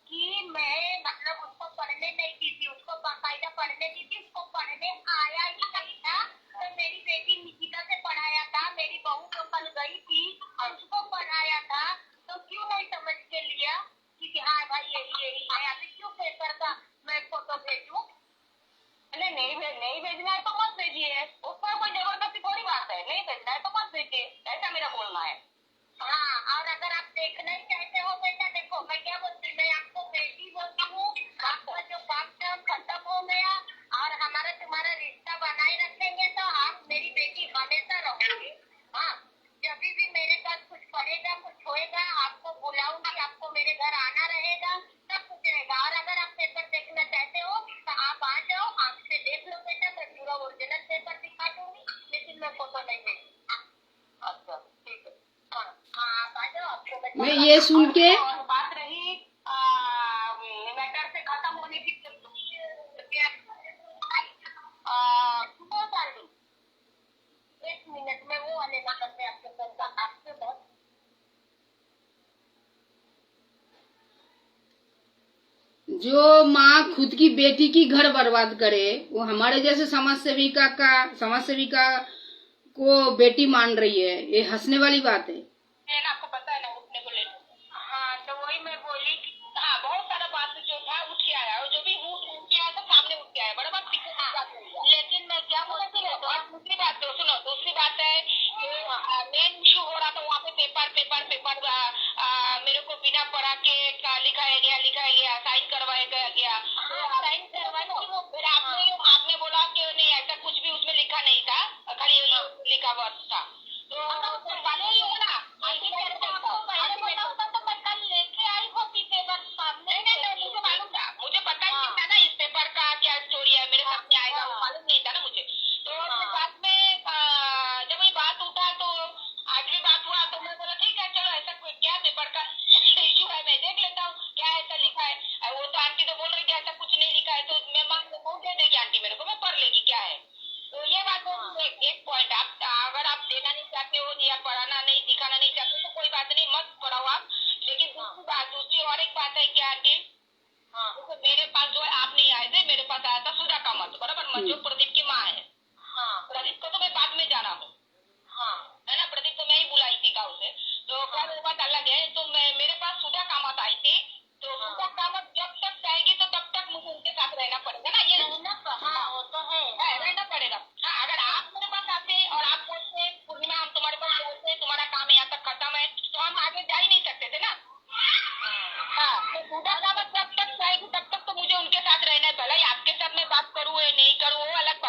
कि मैं मतलब उसको पढ़ने नहीं दी थी, उसको बाकायदा पढ़ने दी थी, उसको पढ़ने आया ही नहीं था। तो मेरी बेटी निकिता से पढ़ाया था, मेरी बहू जो कल गई थी उसको पढ़ाया था, तो क्यों नहीं समझ के लिया कि हाँ भाई यही है। अभी क्यों पेपर का मैं फोटो भेजूं? नहीं भेजना है तो मत भेजिए, उसमें कोई जबरदस्ती थोड़ी बात है। नहीं भेजना है तो मत भेजिए, ऐसा मेरा बोलना है। हाँ, और अगर आप देखना ही चाहते हो बेटा, देखो मैं क्या बोलती, मैं आपको बेटी बोलती हूँ। आपका जो काम काम खत्म हो गया और हमारा तुम्हारा रिश्ता बनाए रखेंगे तो आप मेरी बेटी हमेशा रहोगे। हाँ, जब भी मेरे पास कुछ पड़ेगा कुछ होएगा आपको बुलाऊंगी, आपको मेरे घर आना रहेगा, सब कुछ रहेगा। और अगर आप पेपर देखना चाहते हो तो आप आ जाओ, आँख से देख लो बेटा, मैं पूरा ओरिजिनल पेपर दिखा दूंगी, लेकिन मैं फोटो नहीं दूंगी। अच्छा ठीक है। हाँ हाँ, आप आ जाओ, आपको मैं ये सुन के और बात रही मैटर से खत्म होने की, सुबह डाली 1 मिनट में वो वाले नंबर पे आपके फोन का आपसे बहुत जो माँ खुद की बेटी की घर बर्बाद करे, वो हमारे जैसे समाज सेविका को बेटी मान रही है, ये हंसने वाली बात है। ना, आपको पता है ना, उठने को ले लो। हाँ तो वही मैं बोली कि हाँ बहुत सारा बात जो था उठ के आया, और जो भी उठ के आया तो सामने उठ के आया, बड़ा बात पीछे की बात नहीं है। लेकिन मैं क्या बोलती हूँ, और दूसरी बात तो सुनो, दूसरी बात है मेन इशू हो रहा था वहाँ पे पेपर मेरे को बिना पढ़ा के लिखाया गया, साइन करवाया गया। साइन करवाने वो फिर आपने बोला कि नहीं ऐसा कुछ भी उसमें लिखा नहीं था, खाली लिखा हुआ था। तो वाले ही हो ना, तो मैं कल लेके आई होती पेपर सामने। नहीं मुझे मालूम था, मुझे पता ही था ना इस पेपर का क्या स्टोरी है, मेरे सामने आएगा, वो मालूम नहीं था ना मुझे। तो बाद में जब ये बात उठा तो आज भी बात हुआ, तो मैं बोला ठीक है चलो ऐसा क्या पेपर का इशू है, मैं देख लेता हूँ क्या ऐसा लिखा है। वो तो आंटी तो बोल रही थी ऐसा कुछ नहीं लिखा है, तो मैं माँ दे देगी आंटी मेरे को, मैं पढ़ लेगी क्या है। तो ये बात एक पॉइंट, आप अगर आप देना नहीं चाहते हो या पढ़ाना नहीं दिखाना नहीं चाहते तो कोई बात नहीं, मत पढ़ाओ आप। लेकिन दूसरी और एक बात है क्या आंटी, तो मेरे पास जो है आप नहीं आए थे, मेरे पास आया था सुधा कामत, बराबर, जो प्रदीप की माँ है। प्रदीप को तो मैं बाद में जाना हूँ, है ना, प्रदीप को मैं ही बुलाई थी गाँव से, तो वो बात अलग है। तो मेरे पास सुधा कामत आई थी, तो सुधा कामत जब तक जाएगी तो तब तक मुझे उनके साथ रहना पड़ेगा ना, ये वो तो है रहना पड़ेगा। हाँ, अगर आप मेरे पास आते और आप बोलते पूर्णिमा हम तुम्हारे पास बोलते तुम्हारा काम यहाँ तक खत्म है, तो हम आगे जा ही नहीं सकते थे ना। हाँ, तो सुधा कामत जब तक जाएगी तब तक तो मुझे उनके साथ रहना है, भले ही आपके साथ मैं बात करूँ या नहीं करूँ वो अलग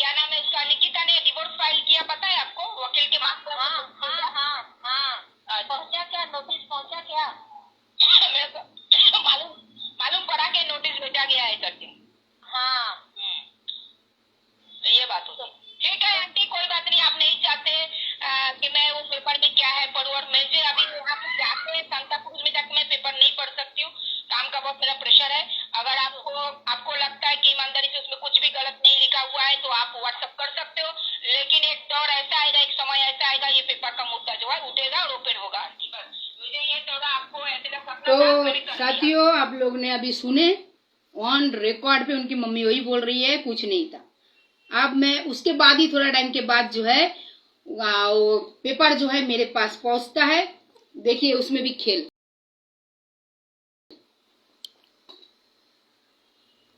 क्या नाम है उसका, निकिता ने डिवोर्स फाइल किया, पता है आपको? वकील के पास। हाँ, पहुंचा क्या? नोटिस पहुंचा क्या? मेरे को मालूम मालूम पड़ा कि नोटिस भेजा गया है करके। हाँ, तो ये बात होती। ठीक है आंटी, कोई बात नहीं, आप नहीं चाहते कि मैं वो पेपर में क्या है पढ़ूं, और मुझे अभी यहाँ पे जाके सांता क्रूज में जाके मैं पेपर नहीं पढ़ सकती हूँ, काम का बहुत मेरा प्रेशर है। अगर आपको लगता है कि ईमानदारी से उसमें कुछ भी गलत नहीं लिखा हुआ है तो आप व्हाट्सअप कर सकते हो, लेकिन एक दौर ऐसा आएगा, एक समय ऐसा आएगा, ये पेपर का मुद्दा जो है उठेगा और ओपन होगा आंटी। बस मुझे ये थोड़ा आपको ऐसे लगा तो साथियों, आप लोग ने अभी सुने, ऑन रिकॉर्ड पे उनकी मम्मी वही बोल रही है, कुछ नहीं था। अब मैं उसके बाद ही थोड़ा टाइम के बाद जो है वो पेपर जो है मेरे पास पहुंचता है। देखिए उसमें भी खेल,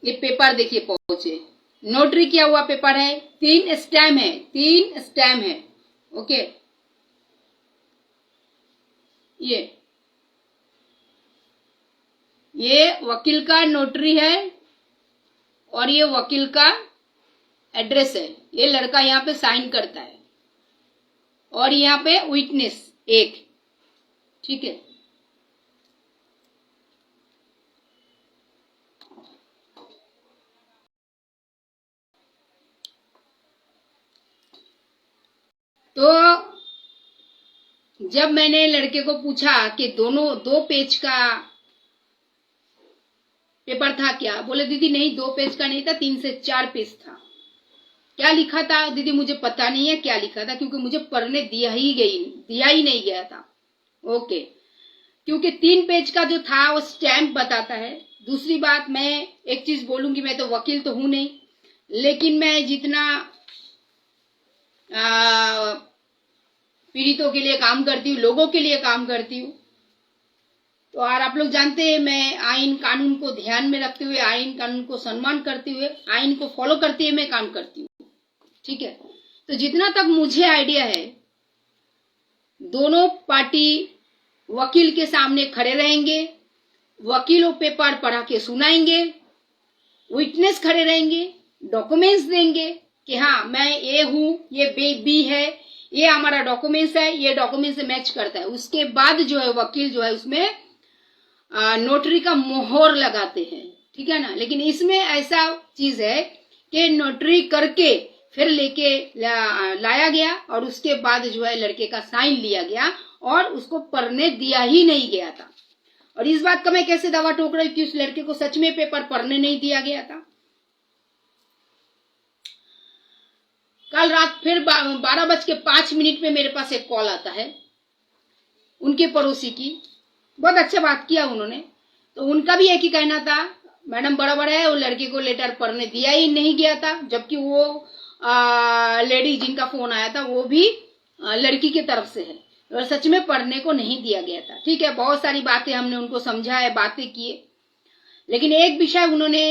ये पेपर देखिए पहुंचे, नोटरी किया हुआ पेपर है, 3 स्टैम्प है, 3 स्टैम्प है। ओके, ये वकील का नोटरी है और ये वकील का एड्रेस है। ये लड़का यहाँ पे साइन करता है और यहाँ पे विटनेस एक, ठीक है। तो जब मैंने लड़के को पूछा कि दोनों 2 पेज का पेपर था क्या, बोले दीदी नहीं 2 पेज का नहीं था, 3 से 4 पेज था। क्या लिखा था दीदी मुझे पता नहीं है क्या लिखा था, क्योंकि मुझे पढ़ने दिया ही नहीं गया था। ओके, क्योंकि 3 पेज का जो था वो स्टैम्प बताता है। दूसरी बात, मैं एक चीज बोलूंगी, मैं तो वकील तो हूं नहीं, लेकिन मैं जितना पीड़ितों के लिए काम करती हूँ, लोगों के लिए काम करती हूँ, तो और आप लोग जानते हैं मैं आइन कानून को ध्यान में रखते हुए, आइन कानून को सम्मान करते हुए, आइन को फॉलो करते हुए मैं काम करती हूँ, ठीक है। तो जितना तक मुझे आइडिया है, दोनों पार्टी वकील के सामने खड़े रहेंगे, वकीलों पेपर पढ़ा के सुनाएंगे, विटनेस खड़े रहेंगे, डॉक्यूमेंट्स देंगे कि हाँ मैं ये हूं, ये बी है, ये हमारा डॉक्यूमेंट्स है, ये डॉक्यूमेंट से मैच करता है। उसके बाद जो है वकील जो है उसमें नोटरी का मोहर लगाते हैं, ठीक है ना। लेकिन इसमें ऐसा चीज है कि नोटरी करके फिर लेके लाया गया और उसके बाद जो है लड़के का साइन लिया गया और उसको पढ़ने दिया ही नहीं गया था। और इस बात का मैं कैसे दावा ठोक रही हूँ कि उस लड़के को सच में पेपर पढ़ने नहीं दिया गया था। कल रात फिर 12:05 पे मेरे पास एक कॉल आता है उनके पड़ोसी की, बहुत अच्छा बात किया उन्होंने। तो उनका भी एक ही कहना था, मैडम बराबर है, वो लड़के को लेटर पढ़ने दिया ही नहीं गया था, जबकि वो लेडी जिनका फोन आया था वो भी लड़की की तरफ से है और सच में पढ़ने को नहीं दिया गया था। ठीक है, बहुत सारी बातें हमने उनको समझाया, बातें किए, लेकिन एक विषय उन्होंने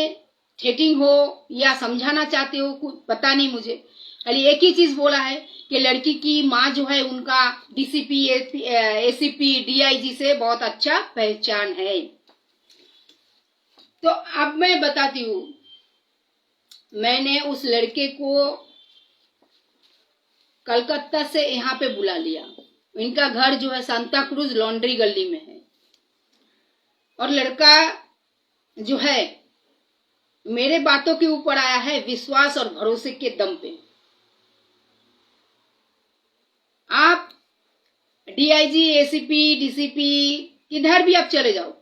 ठेटिंग हो या समझाना चाहते हो कुछ पता नहीं मुझे, खाली एक ही चीज बोला है कि लड़की की माँ जो है उनका डीसीपी एसीपी डीआईजी से बहुत अच्छा पहचान है। तो अब मैं बताती हूँ, मैंने उस लड़के को कलकत्ता से यहाँ पे बुला लिया। इनका घर जो है सांता क्रूज लॉन्ड्री गली में है और लड़का जो है मेरे बातों के ऊपर आया है विश्वास और भरोसे के दम पे। आप डीआईजी एसीपी डीसीपी किधर भी आप चले जाओ,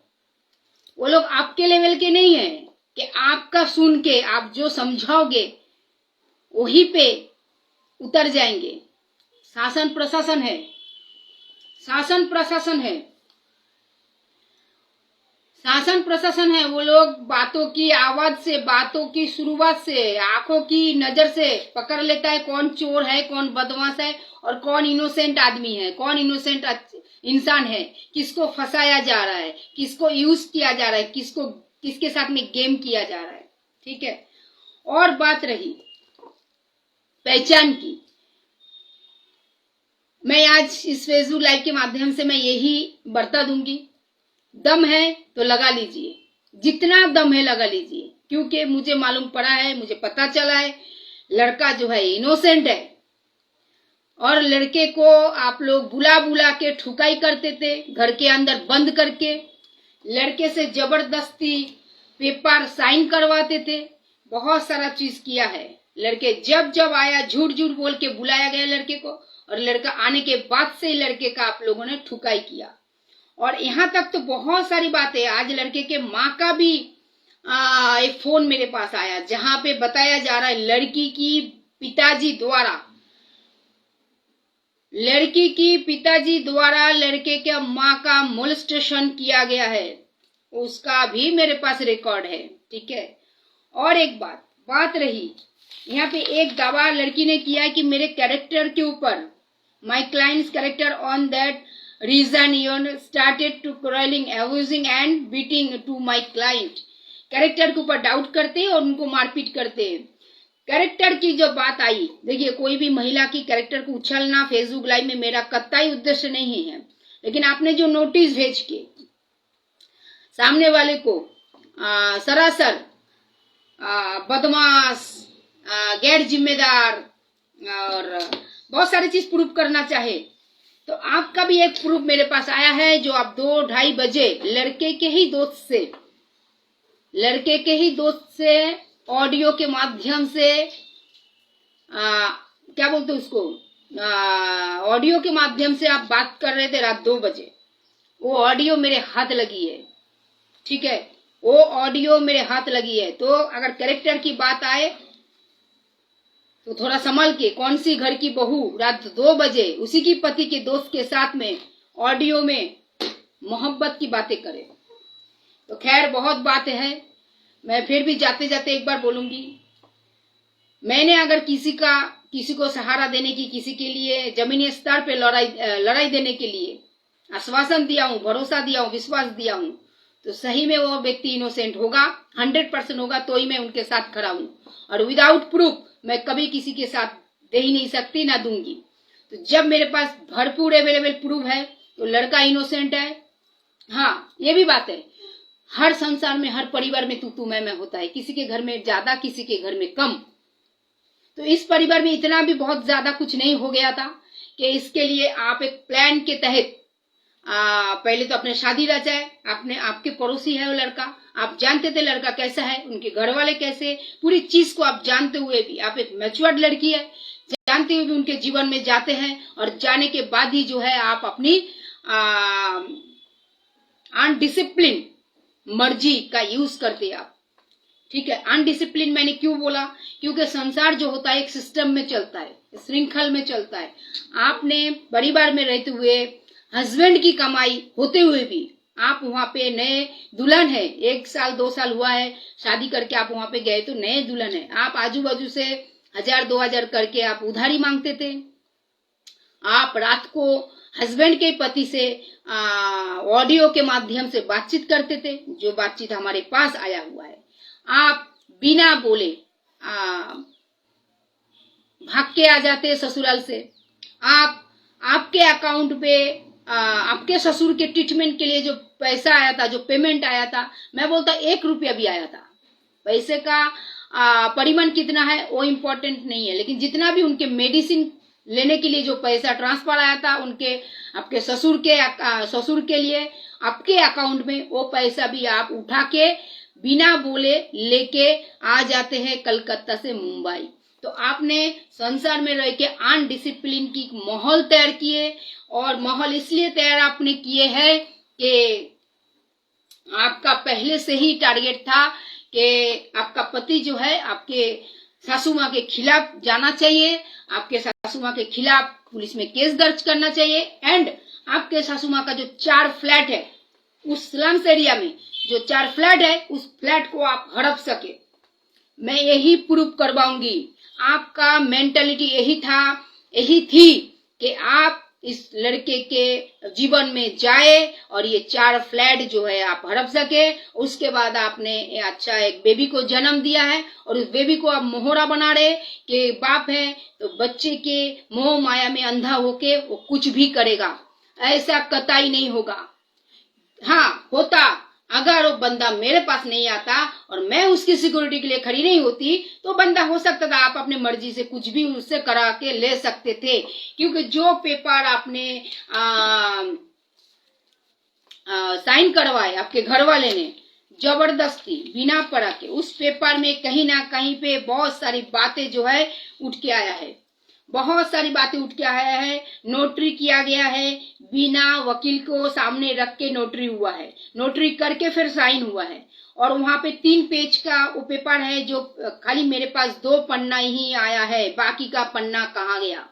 वो लोग आपके लेवल के नहीं है कि आपका सुन के आप जो समझाओगे वही पे उतर जाएंगे। शासन प्रशासन है, शासन प्रशासन है, शासन प्रशासन है। वो लोग बातों की आवाज से, बातों की शुरुआत से, आंखों की नजर से पकड़ लेता है कौन चोर है, कौन बदमाश है और कौन इनोसेंट आदमी है, कौन इनोसेंट इंसान है, किसको फंसाया जा रहा है, किसको यूज किया जा रहा है, किसके साथ में गेम किया जा रहा है। ठीक है, और बात रही पहचान की, मैं आज इस फेसबुक लाइव के माध्यम से मैं यही बरता दूंगी, दम है तो लगा लीजिए, जितना दम है लगा लीजिए, क्योंकि मुझे मालूम पड़ा है, मुझे पता चला है, लड़का जो है इनोसेंट है, और लड़के को आप लोग बुला बुला के ठुकाई करते थे, घर के अंदर बंद करके लड़के से जबरदस्ती पेपर साइन करवाते थे, बहुत सारा चीज किया है। लड़के जब जब आया झूठ झूठ बोल के बुलाया गया लड़के को, और लड़का आने के बाद से लड़के का आप लोगों ने ठुकाई किया। और यहाँ तक तो बहुत सारी बातें, आज लड़के के माँ का भी एक फोन मेरे पास आया जहां पे बताया जा रहा है लड़की की पिताजी द्वारा लड़के के माँ का मोलेस्टेशन किया गया है, उसका भी मेरे पास रिकॉर्ड है। ठीक है। और एक बात रही यहाँ पे, एक दावा लड़की ने किया है कि मेरे कैरेक्टर के ऊपर, my clients character on that reason you started to quarrelling, abusing and beating to my client. Character के ऊपर डाउट करते और उनको मारपीट करते हैं। कैरेक्टर की जो बात आई, देखिए कोई भी महिला की कैरेक्टर को उछलना फेसबुक लाइव में मेरा कतई उद्देश्य नहीं है, लेकिन आपने जो नोटिस भेज के सामने वाले को सरासर बदमाश, गैर जिम्मेदार और बहुत सारी चीज प्रूफ करना चाहे, तो आपका भी एक प्रूफ मेरे पास आया है जो आप 2-2:30 बजे लड़के के ही दोस्त से ऑडियो के माध्यम से क्या बोलते उसको, ऑडियो के माध्यम से आप बात कर रहे थे रात 2 बजे। वो ऑडियो मेरे हाथ लगी है। ठीक है, वो ऑडियो मेरे हाथ लगी है। तो अगर कैरेक्टर की बात आए तो थोड़ा संभल के, कौन सी घर की बहू रात 2 बजे उसी की पति के दोस्त के साथ में ऑडियो में मोहब्बत की बातें करे। तो खैर बहुत बातें हैं, मैं फिर भी जाते जाते एक बार बोलूंगी, मैंने अगर किसी को सहारा देने की, किसी के लिए जमीनी स्तर पे लड़ाई देने के लिए आश्वासन दिया हूं, भरोसा दिया हूं, विश्वास दिया हूं, तो सही में वो व्यक्ति इनोसेंट होगा, 100% होगा, तो ही मैं उनके साथ खड़ा हूं। और विदाउट प्रूफ मैं कभी किसी के साथ दे ही नहीं सकती, ना दूंगी। तो जब मेरे पास भरपूर अवेलेबल प्रूफ है तो लड़का इनोसेंट है। हाँ, ये भी बात है, हर संसार में, हर परिवार में तू मैं होता है, किसी के घर में ज्यादा, किसी के घर में कम। तो इस परिवार में इतना भी बहुत ज्यादा कुछ नहीं हो गया था कि इसके लिए आप एक प्लान के तहत पहले तो अपने शादी रचाए। आपके पड़ोसी है वो लड़का, आप जानते थे लड़का कैसा है, उनके घर वाले कैसे, पूरी चीज को आप जानते हुए भी, आप एक मैच्योर्ड लड़की है, जानते हुए भी उनके जीवन में जाते हैं, और जाने के बाद ही जो है आप अपनी अनडिसिप्लिन मर्जी का यूज करते आप। ठीक है, अनडिसिप्लिन मैंने क्यों बोला, क्योंकि संसार जो होता है एक सिस्टम में चलता है, श्रृंखल में चलता है। आपने परिवार में रहते हुए, हस्बैंड की कमाई होते हुए भी आप वहां पे नए दुल्हन है, 1 साल 2 साल हुआ है शादी करके आप वहां पे गए तो नए दुल्हन है, आप आजू बाजू से 1000-2000 करके आप उधारी मांगते थे। आप रात को हस्बैंड के पति से ऑडियो के माध्यम से बातचीत करते थे, जो बातचीत हमारे पास आया हुआ है। आप बिना बोले भाग के आ जाते ससुराल से। आपके अकाउंट पे आपके ससुर के ट्रीटमेंट के लिए जो पैसा आया था, जो पेमेंट आया था, मैं बोलता 1 रुपया भी आया था। पैसे का परिमाण कितना है वो इम्पोर्टेंट नहीं है, लेकिन जितना भी उनके मेडिसिन लेने के लिए जो पैसा ट्रांसफर आया था आपके ससुर के लिए आपके अकाउंट में, वो पैसा भी आप उठा के बिना बोले लेके आ जाते हैं कलकत्ता से मुंबई। तो आपने संसार में रह के अनडिसिप्लिन की माहौल तैयार किए, और माहौल इसलिए तैयार आपने किए हैं कि आपका पहले से ही टारगेट था कि आपका पति जो है आपके सासू माँ के खिलाफ जाना चाहिए, आपके सासू माँ के खिलाफ पुलिस में केस दर्ज करना चाहिए, एंड आपके सासू माँ का जो 4 फ्लैट है उस स्लम्स एरिया में, जो 4 फ्लैट है उस फ्लैट को आप हड़प सके। मैं यही प्रूफ करवाऊंगी। आपका मेंटालिटी यही थी कि आप इस लड़के के जीवन में जाए और ये 4 फ्लैट जो है आप हड़प सके। उसके बाद आपने अच्छा एक बेबी को जन्म दिया है, और उस बेबी को आप मोहरा बना रहे कि बाप है तो बच्चे के मोह माया में अंधा होके वो कुछ भी करेगा। ऐसा कतई नहीं होगा। हाँ, होता अगर वो बंदा मेरे पास नहीं आता और मैं उसकी सिक्योरिटी के लिए खड़ी नहीं होती तो बंदा हो सकता था आप अपने मर्जी से कुछ भी उससे करा के ले सकते थे, क्योंकि जो पेपर आपने साइन करवाए आपके घर वाले ने जबरदस्ती बिना पढ़ा के, उस पेपर में कहीं ना कहीं पे बहुत सारी बातें जो है उठ के आया है, बहुत सारी बातें उठ के आया है। नोटरी किया गया है, बिना वकील को सामने रख के नोटरी हुआ है, नोटरी करके फिर साइन हुआ है, और वहां पे 3 पेज का वो पेपर है जो खाली मेरे पास 2 पन्ना ही आया है, बाकी का पन्ना कहाँ गया।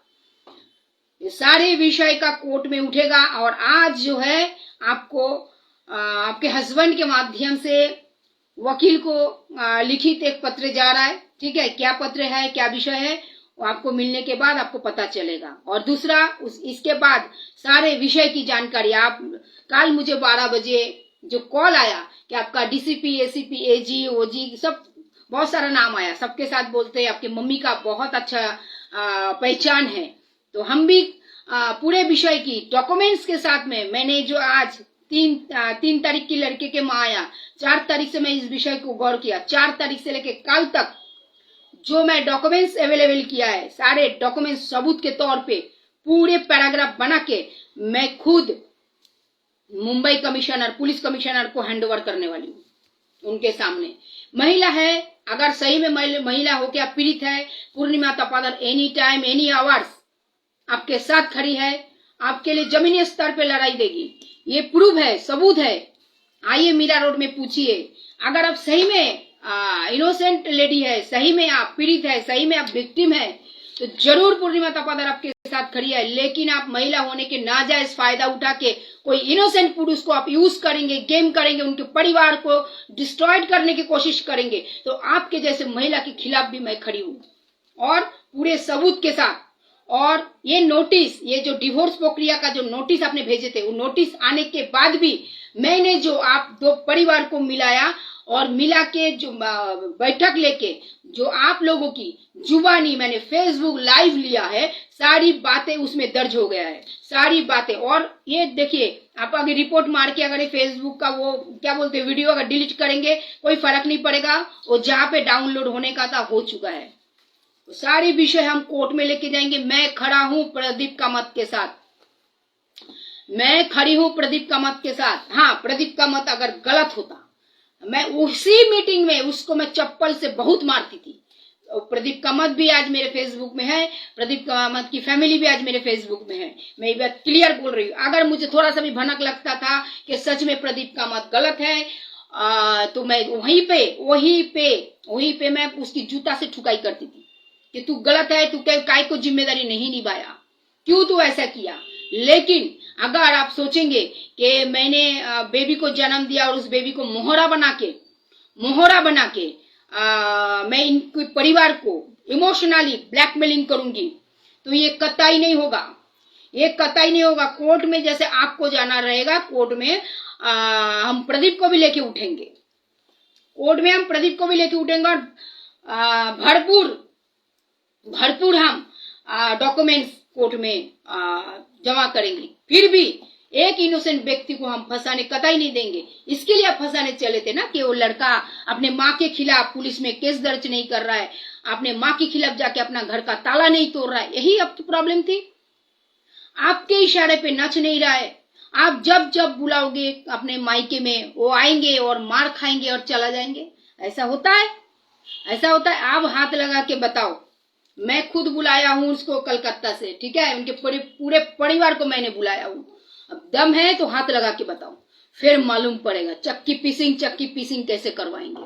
ये सारे विषय का कोर्ट में उठेगा। और आज जो है आपको आपके हस्बैंड के माध्यम से वकील को लिखित एक पत्र जा रहा है, ठीक है। क्या पत्र है, क्या विषय है, वो आपको मिलने के बाद आपको पता चलेगा। और दूसरा इसके बाद सारे विषय की जानकारी आप कल मुझे 12 बजे जो कॉल आया कि आपका डीसीपी, एसीपी, एजी, ओजी सब बहुत सारा नाम आया, सबके साथ बोलते हैं आपकी मम्मी का बहुत अच्छा पहचान है। तो हम भी पूरे विषय की डॉक्यूमेंट्स के साथ में मैंने जो आज 3 तारीख की लड़के के माँ आया, 4 तारीख से मैं इस विषय को गौर किया, 4 तारीख से लेके कल तक जो मैं डॉक्यूमेंट्स अवेलेबल किया है, सारे डॉक्यूमेंट्स सबूत के तौर पे पूरे पैराग्राफ बना के मैं खुद मुंबई कमिश्नर, पुलिस कमिश्नर को हैंडओवर करने वाली हूँ उनके सामने। महिला है, अगर सही में महिला हो क्या पीड़ित है, पूर्णिमा तपादर एनी टाइम एनी आवर्स आपके साथ खड़ी है, आपके लिए जमीनी स्तर पे लड़ाई देगी। ये प्रूफ है, सबूत है। आइए मीरा रोड में पूछिए, अगर आप सही में इनोसेंट लेडी है, सही में आप पीड़ित है, सही में आप विक्टिम है, तो जरूर पूर्णिमा तपादर आपके साथ खड़ी है। लेकिन आप महिला होने के नाजायज फायदा उठा के कोई इनोसेंट पुरुष को आप यूज करेंगे, गेम करेंगे, उनके परिवार को डिस्ट्रॉयड करने की कोशिश करेंगे, तो आपके जैसे महिला के खिलाफ भी मैं खड़ी हूँ और पूरे सबूत के साथ। और ये नोटिस, ये जो डिवोर्स प्रक्रिया का जो नोटिस आपने भेजे थे, वो नोटिस आने के बाद भी मैंने जो आप 2 परिवार को मिलाया और मिला के जो बैठक लेके जो आप लोगों की जुबानी मैंने फेसबुक लाइव लिया है, सारी बातें उसमें दर्ज हो गया है, सारी बातें। और ये देखिए, आप अगर रिपोर्ट मार के अगर फेसबुक का वो क्या बोलते हैं वीडियो अगर डिलीट करेंगे कोई फर्क नहीं पड़ेगा, वो जहाँ पे डाउनलोड होने का था हो चुका है। तो सारी विषय हम कोर्ट में लेके जाएंगे। मैं खड़ा हूं प्रदीप कामत के साथ, मैं खड़ी हूं प्रदीप कामत के साथ। हाँ, प्रदीप कामत अगर गलत होता, मैं उसी मीटिंग में उसको मैं चप्पल से बहुत मारती थी। प्रदीप कामत भी आज मेरे फेसबुक में है, प्रदीप कामत की फैमिली भी आज मेरे फेसबुक में है। मैं ये बात क्लियर बोल रही हूँ। अगर मुझे थोड़ा सा भी भनक लगता था कि सच में प्रदीप कामत गलत है, तो मैं वहीं पे मैं उसकी जूता से ठुकाई करती थी कि तू गलत है, तू काय को जिम्मेदारी नहीं निभाया, क्यों तू ऐसा किया। लेकिन अगर आप सोचेंगे कि मैंने बेबी को जन्म दिया और उस बेबी को मोहरा बना के मैं इनके परिवार को इमोशनली ब्लैकमेलिंग करूंगी, तो ये कतई नहीं होगा, ये कतई नहीं होगा। कोर्ट में जैसे आपको जाना रहेगा, कोर्ट में हम प्रदीप को भी लेके उठेंगे, कोर्ट में हम प्रदीप को भी लेके उठेंगे और भरपूर हम डॉक्यूमेंट्स कोर्ट में जमा करेंगे। फिर भी एक इनोसेंट व्यक्ति को हम फंसाने कतई नहीं देंगे। इसके लिए आप फंसाने चले थे ना कि वो लड़का अपने माँ के खिलाफ पुलिस में केस दर्ज नहीं कर रहा है, अपने माँ के खिलाफ जाके अपना घर का ताला नहीं तोड़ रहा है। यही आपकी प्रॉब्लम थी। आपके इशारे पे नच नहीं रहा है। आप जब जब बुलाओगे अपने मायके में, वो आएंगे और मार खाएंगे और चला जाएंगे। ऐसा होता है, ऐसा होता है। आप हाथ लगा के बताओ, मैं खुद बुलाया हूं उसको कलकत्ता से, ठीक है, उनके पूरे परिवार को मैंने बुलाया हूं। अब दम है तो हाथ लगा के बताओ, फिर मालूम पड़ेगा चक्की पीसिंग कैसे करवाएंगे।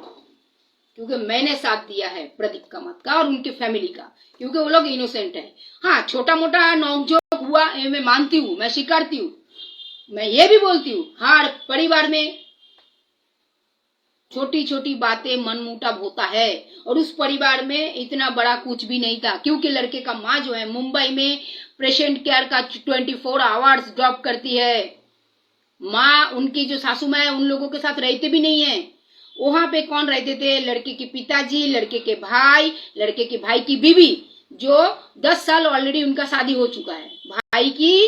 क्योंकि मैंने साथ दिया है प्रदीप कामत का और उनकी फैमिली का, क्योंकि वो लोग इनोसेंट है। हाँ, छोटा मोटा नोकझोंक हुआ मैं मानती हूँ, मैं स्वीकारती हूँ। मैं ये भी बोलती हूँ हर परिवार में छोटी छोटी बातें मनमुटाव होता है, और उस परिवार में इतना बड़ा कुछ भी नहीं था। क्योंकि लड़के का माँ जो है मुंबई में पेशेंट केयर का 24 आवर्स जॉब करती है। माँ, उनकी जो सासू माँ है, उन लोगों के साथ रहते भी नहीं है। वहां पे कौन रहते थे? लड़के के पिताजी, लड़के के भाई, लड़के के भाई की बीवी, जो 10 साल ऑलरेडी उनका शादी हो चुका है। भाई की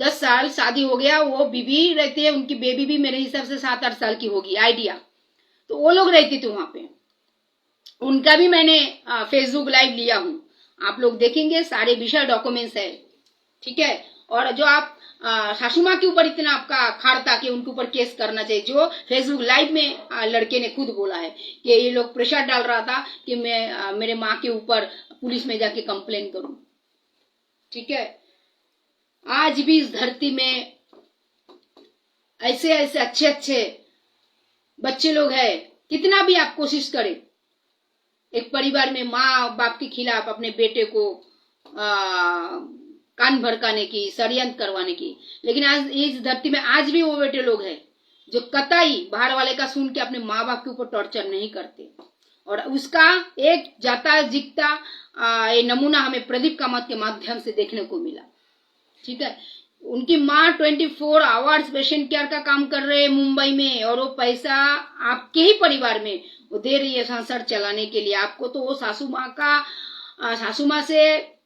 10 साल शादी हो गया, वो बीबी रहती है, उनकी बेबी भी मेरे हिसाब से 7-8 साल की होगी आइडिया। तो वो लोग रहते थे वहां पे, उनका भी मैंने फेसबुक लाइव लिया हूँ। आप लोग देखेंगे, सारे विषय डॉक्यूमेंट्स है, ठीक है। और जो आप सासू माँ के ऊपर इतना आपका खाड़ता कि उनके ऊपर केस करना चाहिए, जो फेसबुक लाइव में लड़के ने खुद बोला है कि ये लोग प्रेशर डाल रहा था कि मैं मेरे माँ के ऊपर पुलिस में जाके कंप्लेन करूं, ठीक है। आज भी इस धरती में ऐसे ऐसे अच्छे अच्छे बच्चे लोग हैं, कितना भी आप कोशिश करें, एक परिवार में माँ बाप के खिलाफ अपने बेटे को कान भड़काने की, षड्यंत्र करवाने की, लेकिन आज इस धरती में आज भी वो बेटे लोग हैं जो कतई बाहर वाले का सुन के अपने माँ बाप के ऊपर टॉर्चर नहीं करते। और उसका एक जाता जिकता ये नमूना हमें प्रदीप कामत के माध्यम से देखने को मिला, ठीक है। उनकी माँ 24 आवर्स पेशेंट केयर का काम कर रहे हैं मुंबई में, और वो पैसा आपके ही परिवार में वो दे रही है संसार चलाने के लिए। आपको तो वो सासू माँ से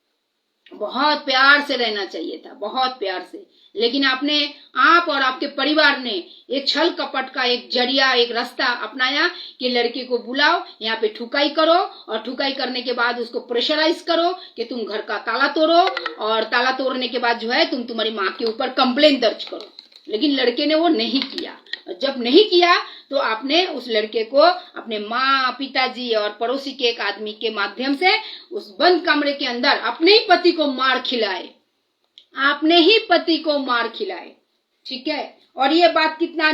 बहुत प्यार से रहना चाहिए था, बहुत प्यार से, लेकिन आप और आपके परिवार ने एक छल कपट का एक जरिया, एक रास्ता अपनाया कि लड़के को बुलाओ, यहाँ पे ठुकाई करो, और ठुकाई करने के बाद उसको प्रेशराइज करो कि तुम घर का ताला तोड़ो, और ताला तोड़ने के बाद जो है तुम्हारी माँ के ऊपर कंप्लेन दर्ज करो। लेकिन लड़के ने वो नहीं किया। जब नहीं किया तो आपने उस लड़के को अपने माँ, पिताजी और पड़ोसी के एक आदमी के माध्यम से उस बंद कमरे के अंदर अपने ही पति को मार खिलाए, आपने ही पति को मार खिलाए, ठीक है। और ये बात कितना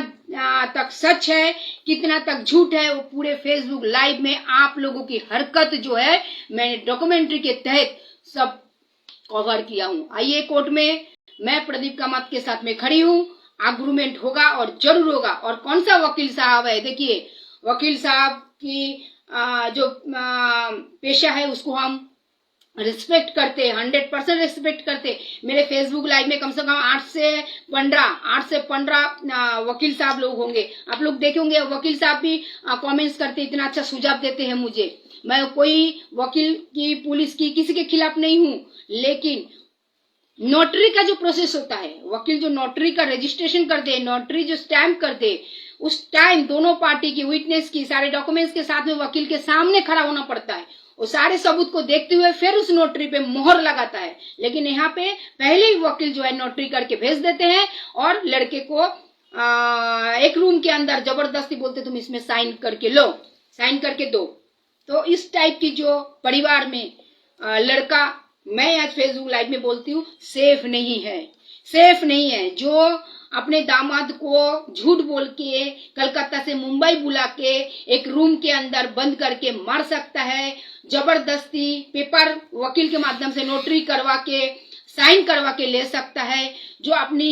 तक सच है, कितना तक झूठ है, वो पूरे फेसबुक लाइव में आप लोगों की हरकत जो है मैंने डॉक्यूमेंट्री के तहत सब कवर किया हूँ। आइए कोर्ट में, मैं प्रदीप कामत के साथ में खड़ी हूँ, आर्गुमेंट होगा और जरूर होगा। और कौन सा वकील साहब है, देखिए वकील साहब की जो पेशा है उसको हम रिस्पेक्ट करते, 100% रिस्पेक्ट करते। मेरे फेसबुक लाइव में कम से कम 8 से 15 वकील साहब लोग होंगे। आप लोग देखेंगे वकील साहब भी कमेंट्स करते, इतना अच्छा सुझाव देते हैं मुझे। मैं कोई वकील की, पुलिस की, किसी के खिलाफ नहीं हूँ, लेकिन नोटरी का जो प्रोसेस होता है, वकील जो नोटरी का रजिस्ट्रेशन करते हैं, नोटरी जो स्टैम्प करते हैं, उस टाइम दोनों पार्टी की विटनेस की सारे डॉक्यूमेंट्स के साथ में वकील के सामने खड़ा होना पड़ता है। वो सारे सबूत को देखते हुए फिर उस नोटरी पे मोहर लगाता है। लेकिन यहाँ पे पहले ही वकील जो है नोटरी करके भेज देते हैं, और लड़के को एक रूम के अंदर जबरदस्ती बोलते तुम इसमें साइन करके लो, साइन करके दो। तो इस टाइप की जो परिवार में लड़का, मैं आज फेसबुक लाइव में बोलती हूँ, सेफ नहीं है, सेफ नहीं है। जो अपने दामाद को झूठ बोल के कलकत्ता से मुंबई बुला के एक रूम के अंदर बंद करके मार सकता है, जबरदस्ती पेपर वकील के माध्यम से नोटरी करवा के साइन करवा के ले सकता है, जो अपनी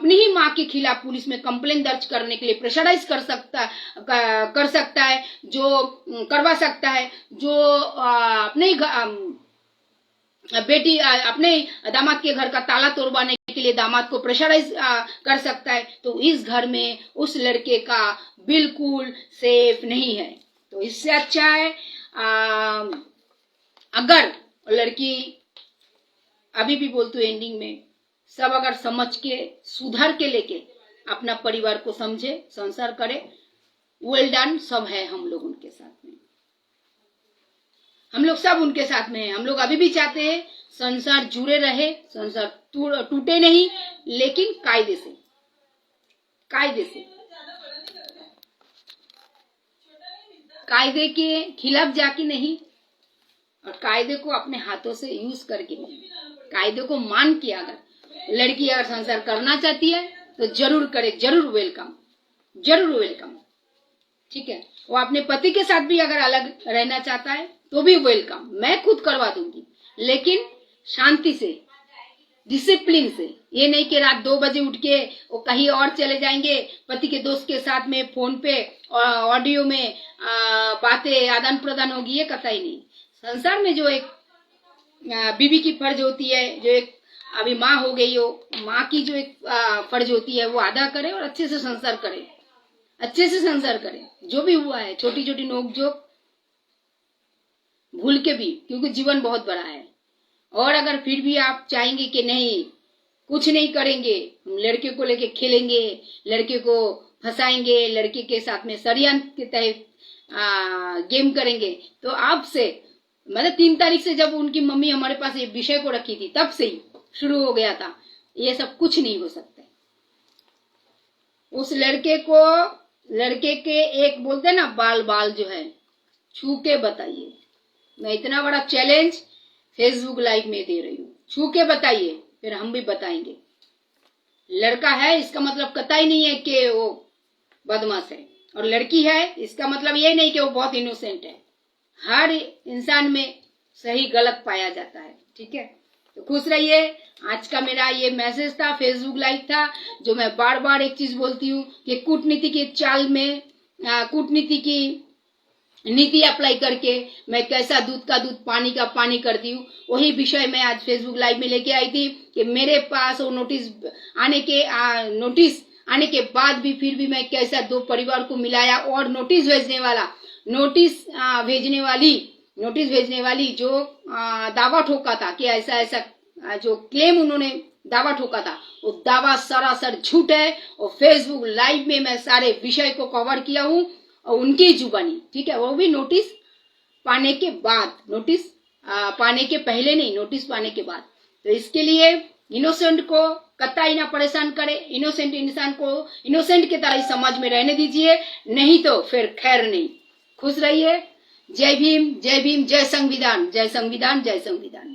ही माँ के खिलाफ पुलिस में कंप्लेन दर्ज करने के लिए प्रेशराइज कर सकता है, जो करवा सकता है, जो अपने बेटी अपने दामाद के घर का ताला तोड़वाने के लिए दामाद को प्रेशराइज कर सकता है। तो इस घर में उस लड़के का बिल्कुल सेफ नहीं है। तो इससे अच्छा है अगर लड़की, अभी भी बोलती हूँ एंडिंग में, सब अगर समझ के सुधर के लेके अपना परिवार को समझे, संसार करे, वेल डन, सब है हम लोग उनके साथ में, हम लोग सब उनके साथ में हैं। हम लोग अभी भी चाहते हैं संसार जुड़े रहे, संसार टूटे नहीं, लेकिन कायदे से, कायदे के खिलाफ जाके नहीं, और कायदे को अपने हाथों से यूज करके नहीं, कायदे को मान के अगर लड़की अगर संसार करना चाहती है तो जरूर करे, जरूर वेलकम, ठीक है। वो अपने पति के साथ भी अगर अलग रहना चाहता है तो भी वेलकम, मैं खुद करवा दूंगी, लेकिन शांति से, डिसिप्लिन से। ये नहीं कि रात 2 बजे उठ के वो कहीं और चले जाएंगे, पति के दोस्त के साथ में फोन पे ऑडियो में बातें आदान प्रदान होगी, ये कतई नहीं। संसार में जो एक बीवी की फर्ज होती है, जो एक अभी माँ हो गई हो, माँ की जो एक फर्ज होती है वो अदा करे, और अच्छे से संसार करे, जो भी हुआ है छोटी छोटी नोक झोंक भूल के भी, क्योंकि जीवन बहुत बड़ा है। और अगर फिर भी आप चाहेंगे कि नहीं कुछ नहीं करेंगे, हम लड़के को लेके खेलेंगे, लड़के को फंसाएंगे, लड़के के साथ में षड्यंत्र के तहत गेम करेंगे। तो आपसे मतलब 3 तारीख से जब उनकी मम्मी हमारे पास ये विषय को रखी थी तब से ही शुरू हो गया था। ये सब कुछ नहीं हो सकता। उस लड़के के एक बोलते हैं ना बाल जो है छू के बताइए। मैं इतना बड़ा चैलेंज फेसबुक लाइव में दे रही हूँ, छू के बताइए, फिर हम भी बताएंगे। लड़का है इसका मतलब कतई नहीं है कि वो बदमाश है, और लड़की है इसका मतलब ये नहीं कि वो बहुत इनोसेंट है। हर इंसान में सही गलत पाया जाता है, ठीक है। तो खुश रहिए। आज का मेरा ये मैसेज था, फेसबुक लाइव था, जो मैं बार बार एक चीज बोलती हूँ कि कूटनीति के चाल में कूटनीति की नीति अप्लाई करके मैं कैसा दूध का दूध पानी का पानी करती हूँ, वही विषय मैं आज फेसबुक लाइव में लेके आई थी कि मेरे पास वो नोटिस आने के बाद भी फिर भी मैं कैसा 2 परिवार को मिलाया, और नोटिस भेजने वाली जो दावा ठोका था कि ऐसा जो क्लेम उन्होंने दावा ठोका था, वो दावा सरासर झूठ है। और फेसबुक लाइव में मैं सारे विषय को कवर किया हूँ, और उनकी जुबानी, ठीक है, वो भी नोटिस पाने के बाद, नोटिस पाने के पहले नहीं, नोटिस पाने के बाद। तो इसके लिए इनोसेंट को कतई ना परेशान करे, इनोसेंट इंसान को इनोसेंट की तरह समाज में रहने दीजिए, नहीं तो फिर खैर नहीं। खुश रहिए। जय भीम, जय भीम, जय संविधान, जय संविधान, जय संविधान।